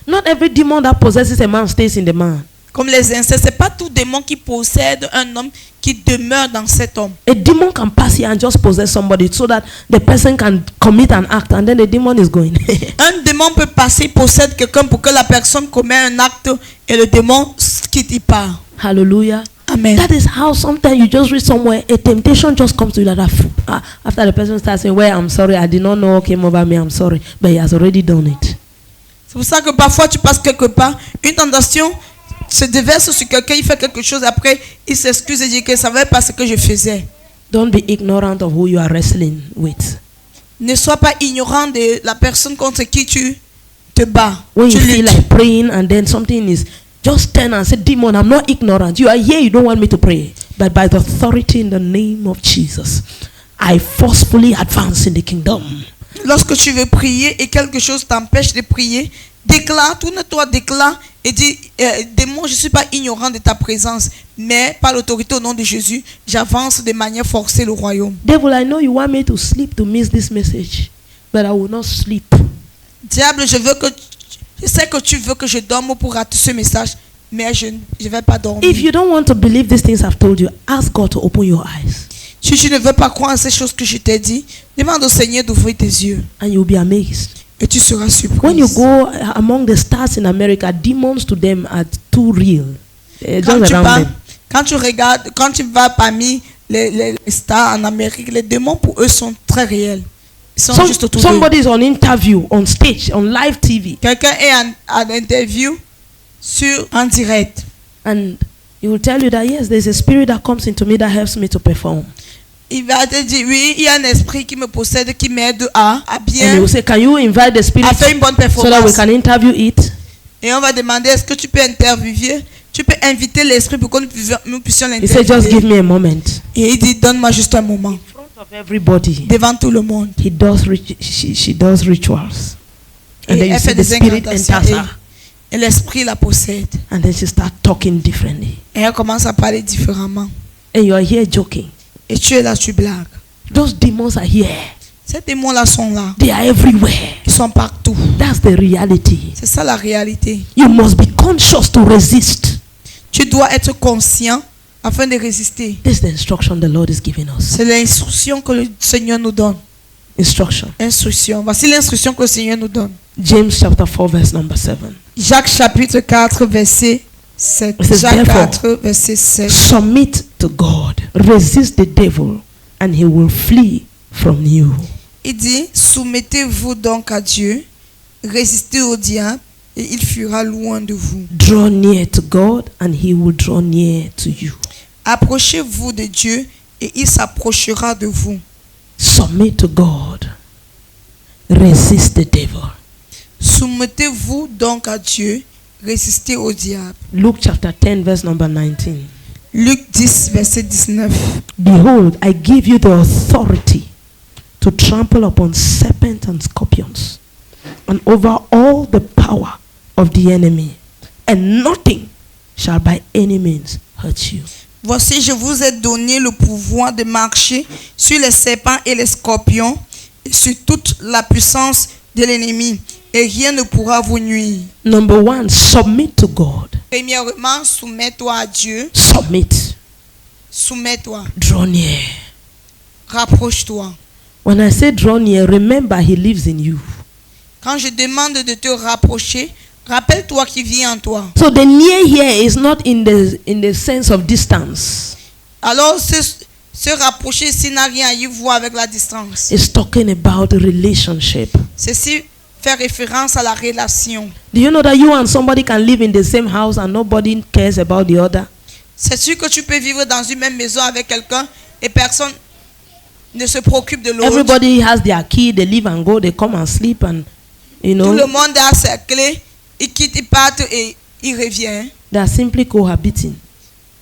Not every demon that possesses a man stays in the man. Comme les insectes, c'est pas tout démon qui possède un homme qui demeure dans cet homme. A demon can pass here and just possess somebody so that the person can commit an act and then the demon is going. Un démon peut passer, possède quelqu'un pour que la personne commette un acte et le démon quitte, il part. Hallelujah. Amen. That is how sometimes you just read somewhere, a temptation just comes to you like that. After the person starts saying, well, I'm sorry, I did not know what came over me, I'm sorry. But he has already done it. C'est pour ça que parfois tu passes quelque part, une tentation se déverse sur quelqu'un, il fait quelque chose, après il s'excuse et dit que ça ne va pas ce que je faisais. Don't be ignorant of who you are wrestling with. Ne sois pas ignorant de la personne contre qui tu te bats. When Tu you feel luttes. like praying and then something is, just turn and say, demon, I'm not ignorant. You are here, you don't want me to pray. But by the authority in the name of Jesus, I forcefully advance in the kingdom. Lorsque tu veux prier et quelque chose t'empêche de prier, déclare, tourne-toi, déclare et dis, démon, je ne suis pas ignorant de ta présence, mais par l'autorité au nom de Jésus, j'avance de manière forcée le royaume. Devil, I know you want me to sleep to miss this message, but I will not sleep. Diable, je sais que tu veux que je dorme pour rater ce message, mais je ne vais pas dormir. If you don't want to believe these things I've told you, ask God to open your eyes Si tu ne veux pas croire à ces choses que je t'ai dit, demande au Seigneur d'ouvrir tes yeux and you'll be amazed. et tu seras surpris. When you go among the stars in America, demons to them are too real. Just around them. Quand tu regardes, quand tu vas parmi les stars en Amérique, les démons pour eux sont très réels. Ils sont juste autour d'eux. Somebody is on interview, on stage, on live TV, Quelqu'un est en interview en direct. and he will tell you that yes, there's a spirit that comes into me that helps me to perform. Il va te dire, oui, il y a un esprit qui me possède, qui m'aide à And he bien, will say, can you invite the spirit à faire une bonne so that we performance. can interview it? Et on va demander, est-ce que tu peux interviewer? Tu peux inviter l'esprit pour que nous puissions He said, just give l'interviewer. me a moment. Et il dit, donne-moi juste un moment. In front of everybody, Devant tout le monde. she does rituals. And Et then you elle see fait the des spirit incantations. enters her. Et l'esprit la possède. And then she starts talking differently. Et elle commence à parler différemment. And you are here joking. Et tu es là, tu blagues. Those demons are here. Ces démons-là sont là. They are everywhere. Ils sont partout. That's the reality. C'est ça la réalité. You must be conscious to resist. Tu dois être conscient afin de résister. This is the instruction the Lord is giving us. C'est l'instruction que le Seigneur nous donne. Instruction. Instruction. Voici l'instruction que le Seigneur nous donne. James chapter 4 verse number 7. Jacques chapitre 4 verset 7. It says, Jacques therefore, 4 verset 7. Submit to God. Resist the devil and he will flee from you. Il dit, soumettez-vous donc à Dieu, résistez au diable et il fuira loin de vous. Draw near to God and he will draw near to you. Approchez-vous de Dieu et il s'approchera de vous. Submit to God. Resist the devil. Soumettez-vous donc à Dieu, résistez au diable. Luke chapter 10 verse number 19. Luc 10 verset 19. Behold, I give you the authority to trample upon serpents and scorpions and over all the power of the enemy, and nothing shall by any means hurt you. Voici, je vous ai donné le pouvoir de marcher sur les serpents et les scorpions, et sur toute la puissance de l'ennemi, et rien ne pourra vous nuire. Number one, submit to God. Premièrement, soumets-toi à Dieu. Submit. Soumets-toi. Draw near. Rapproche-toi. When I say draw near, remember he lives in you. Quand je demande de te rapprocher, rappelle-toi qu'il vit en toi. So the near here is not in the sense of distance. Alors, se rapprocher ici n'a rien à y voir avec la distance. It's talking about a relationship. Ceci fait référence à la relation. Do you know that you and somebody can live in the same house and nobody cares about the other? C'est sûr que tu peux vivre dans une même maison avec quelqu'un et personne ne se préoccupe de l'autre. Everybody has their key, they leave and go, they come and sleep, and you Tout le know, monde a ses clés, il quitte, il part et il revient. they are simply cohabiting.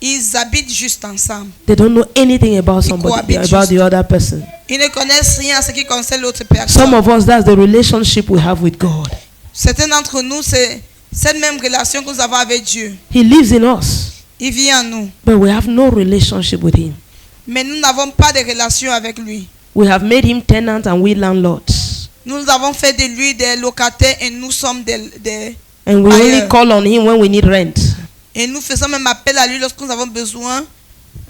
Ils habitent juste ensemble. They don't know anything about somebody, about the other person. Ils ne connaissent rien à ce qui concerne l'autre personne. Some of us, that's the relationship we have with God. Certains d'entre nous, c'est cette même relation que nous avons avec Dieu. He lives in us, Il vit en nous. but we have no relationship with him. Mais nous n'avons pas de relation avec lui. We have made him tenant and we landlords. Nous avons fait de lui des locataires et nous sommes des And we only call on him when we need rent. Et nous faisons même appel à lui lorsque nous avons besoin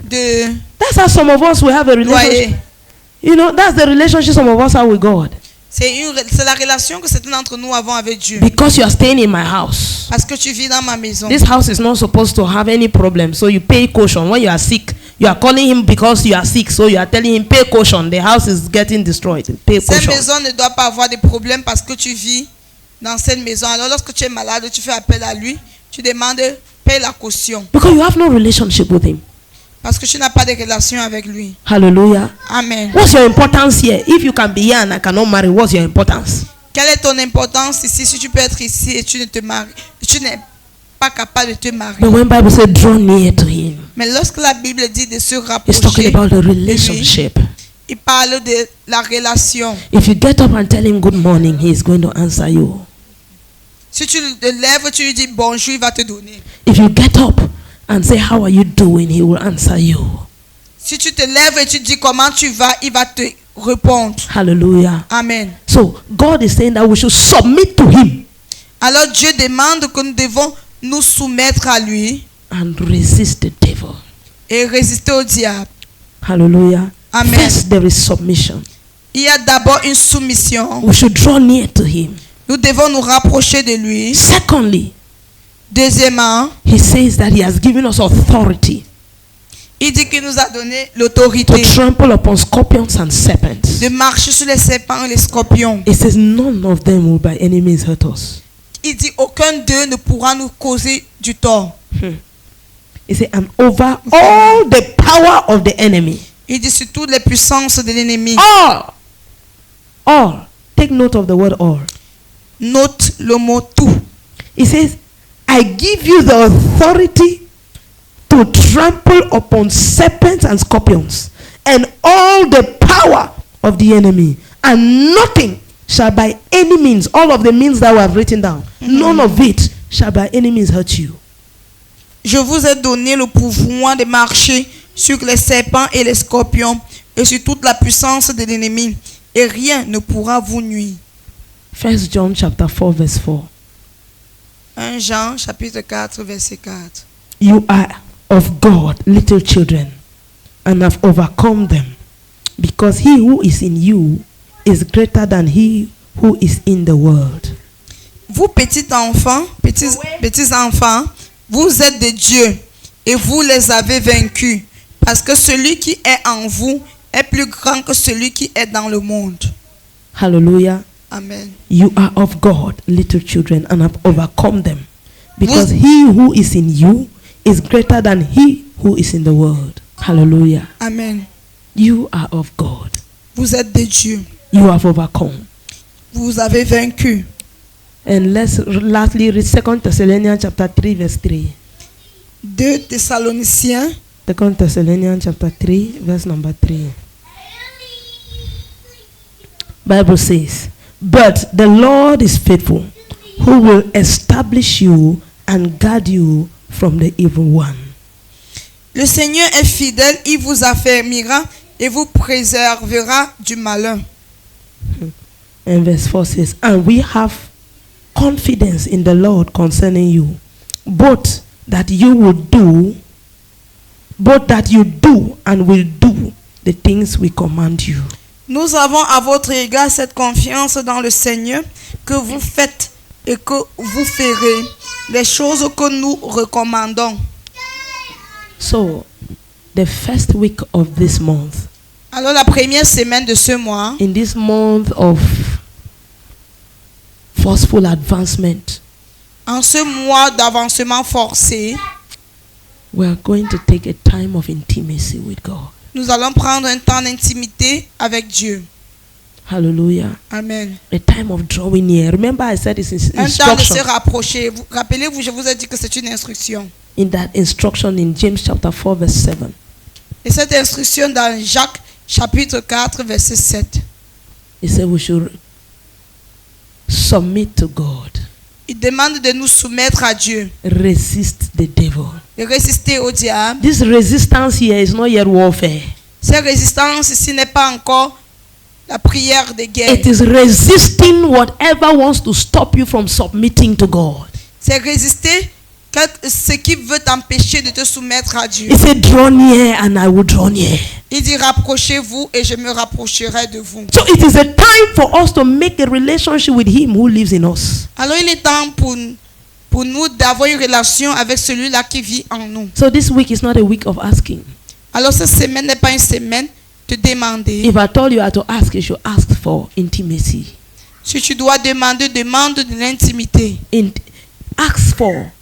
de That's how some of us will have a relationship. loyer. You know, that's the relationship some of us have with God. C'est la relation que certains d'entre nous avons avec Dieu. Because you are staying in my house. Parce que tu vis dans ma maison. This house is not supposed to have any problem. So you pay caution. When you are sick, you are calling him because you are sick. So you are telling him, pay caution. The house is getting destroyed. Pay Cette caution. maison ne doit pas avoir de problème parce que tu vis dans cette maison. Alors lorsque tu es malade, tu fais appel à lui. Tu demandes, paye la caution. Because you have no relationship with him. Parce que tu n'as pas de relation avec lui. Hallelujah. Amen. What's your importance here? If you can be here and I cannot marry, what's your importance? Quelle est ton importance ici si tu peux être ici et tu ne te maries, tu n'es pas capable de te marier? But when Bible says draw near to him, Mais lorsque la Bible dit de se it's talking rapprocher, about the relationship. il parle de la relation. If you get up and tell him good morning, he is going to answer you. Si tu te lèves, tu lui dis bonjour, il va te donner. If you get up and say how are you doing, he will answer you. Si tu te lèves et tu dis comment tu vas, il va te répondre. Hallelujah. Amen. So God is saying that we should submit to him Alors Dieu demande que nous devons nous soumettre à lui and resist the devil. et résister au diable. Hallelujah. Amen. First, there is submission. Il y a d'abord une soumission. We should draw near to him. Nous devons nous rapprocher de lui. Secondly, Deuxièmement, he says that he has given us authority il dit qu'il nous a donné to l'autorité trample upon scorpions and serpents. de marcher sur les serpents et les scorpions. It says none of them will by any means hurt us. Il dit aucun d'eux ne pourra nous causer du tort. He said, and over all the power of the enemy. Il dit sur toutes les puissances de l'ennemi. All. Take note of the word all. Note le mot tout. He says, I give you the authority to trample upon serpents and scorpions and all the power of the enemy, and nothing shall by any means, all of the means that we have written down, none of it shall by any means hurt you. Je vous ai donné le pouvoir de marcher sur les serpents et les scorpions et sur toute la puissance de l'ennemi, et rien ne pourra vous nuire. 1 John chapter 4 verse 4. 1 Jean chapitre 4 verset 4. You are of God, little children, and have overcome them, because he who is in you is greater than he who is in the world. Vous petits enfants, petits enfants, vous êtes de Dieu et vous les avez vaincus, parce que celui qui est en vous est plus grand que celui qui est dans le monde. Hallelujah. Amen. You are of God, little children, and have overcome them, because he who is in you is greater than he who is in the world. Hallelujah. Amen. You are of God. Vous êtes de Dieu. You have overcome. Vous avez vaincu. And let's lastly read 2 Thessalonians chapter 3 verse 3. 2 Thessaloniciens 2 Thessalonians chapter 3 verse number 3. Bible says, but the Lord is faithful, who will establish you and guard you from the evil one. Le Seigneur est fidèle, il vous affermira et vous préservera du malin. And verse 4 says, and we have confidence in the Lord concerning you, both that you do and will do the things we command you. Nous avons à votre égard cette confiance dans le Seigneur que vous faites et que vous ferez les choses que nous recommandons. So, the first week of this month, Alors la première semaine de ce mois, in this month of forceful advancement, en ce mois d'avancement forcé, we are going to take a time of intimacy with God. nous allons prendre un temps d'intimité avec Dieu. Hallelujah. Amen. A time of drawing near. Remember I said it's Un temps de se instruction. rapprocher. Rappelez-vous, je vous ai dit que c'est une instruction. in that instruction in James chapter 4 verse 7. Et cette instruction dans Jacques chapitre 4 verset 7. He said we should submit to God. Il demande de nous soumettre à Dieu. Resist the devil. De résister au diable. This resistance here is not yet warfare. Cette résistance ici n'est pas encore la prière de guerre. It is resisting whatever wants to stop you from submitting to God. C'est résister ce qui veut t'empêcher de te soumettre à Dieu. He said, draw near and I will draw near. Il dit, rapprochez-vous et je me rapprocherai de vous. So it is a time for us to make a relationship with Him who lives in us. Alors il est temps pour nous d'avoir une relation avec celui-là qui vit en nous. So this week is not a week of asking. Alors cette semaine n'est pas une semaine de demander. If I told you how to ask, you should ask for intimacy. Si tu dois demander, demande de l'intimité. Ask for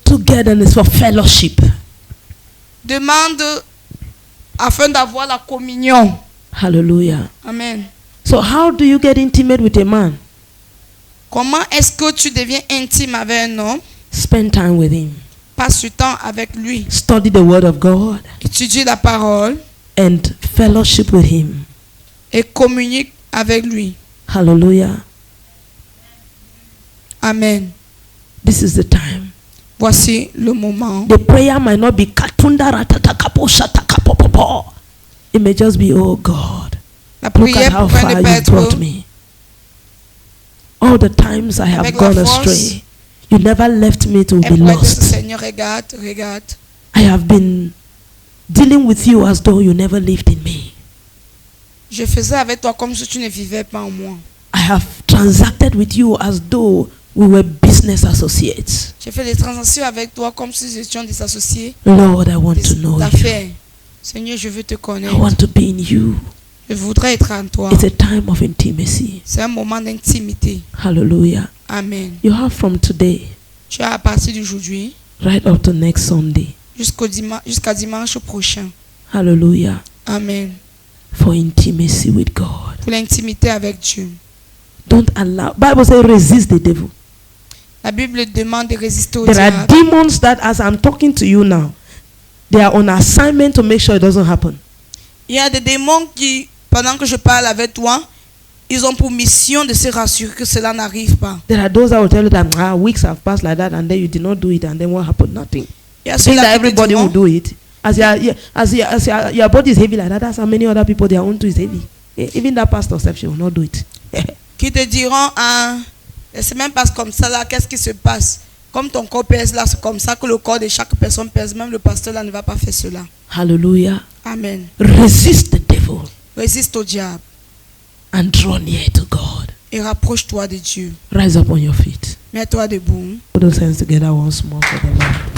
togetherness, for fellowship. Demande afin d'avoir la communion. Hallelujah. Amen. So how do you get intimate with a man? Comment est-ce que tu deviens intime avec un homme? Spend time with him. Passe du temps avec lui. Study the word of God. Étudie la parole. And fellowship with him. Et communique avec lui. Hallelujah. Amen. This is the time. Voici le moment. The prayer might not be katunda ratatakapo shatakapopopo. It may just be, oh God, La look at prière how pourrait far ne pas you être brought me. All the times I have avec gone la force. astray, you never left me to be Elle pourrait être, lost. Seigneur, regarde. I have been dealing with you as though you never lived in me. Je faisais avec toi comme si tu ne vivais pas en moi. I have transacted with you as though we were business associates. J'ai fait des transactions avec toi comme si nous étions des associés. Lord, I want to know you. D'affaires. Seigneur, je veux te I connaître. want to be in you. Je voudrais être en toi. It's a time of intimacy. C'est un moment d'intimité. Hallelujah. Amen. You have from today Tu as à partir d'aujourd'hui right up to next Sunday. jusqu'à dimanche prochain. Hallelujah. Amen. For intimacy with God. Pour l'intimité avec Dieu. Don't allow. Bible says resist the devil. La Bible demande de résister au There are diable. demons that as I'm talking to you now, they are on assignment to make sure it doesn't happen. Il y a des démons qui, pendant que je parle avec toi, ils ont pour mission de se rassurer que cela n'arrive pas. There are those that will tell you that weeks have passed like that and then you did not do it and then what happened? Nothing. Il y a Think ceux-là that qui te everybody will diront, do it. As your body is heavy like that, that's how many other people their own too is heavy. Even that pastor self, she will not do it. qui te diront, ah, la semaine passe comme ça là, qu'est-ce qui se passe? Comme ton corps pèse là, c'est comme ça que le corps de chaque personne pèse. Même le pasteur là ne va pas faire cela. Hallelujah. Amen. Resist the devil Résiste au diable and draw near to God. et rapproche-toi de Dieu. Rise up on your feet. Mets-toi debout. Put those hands together once more for the Lord.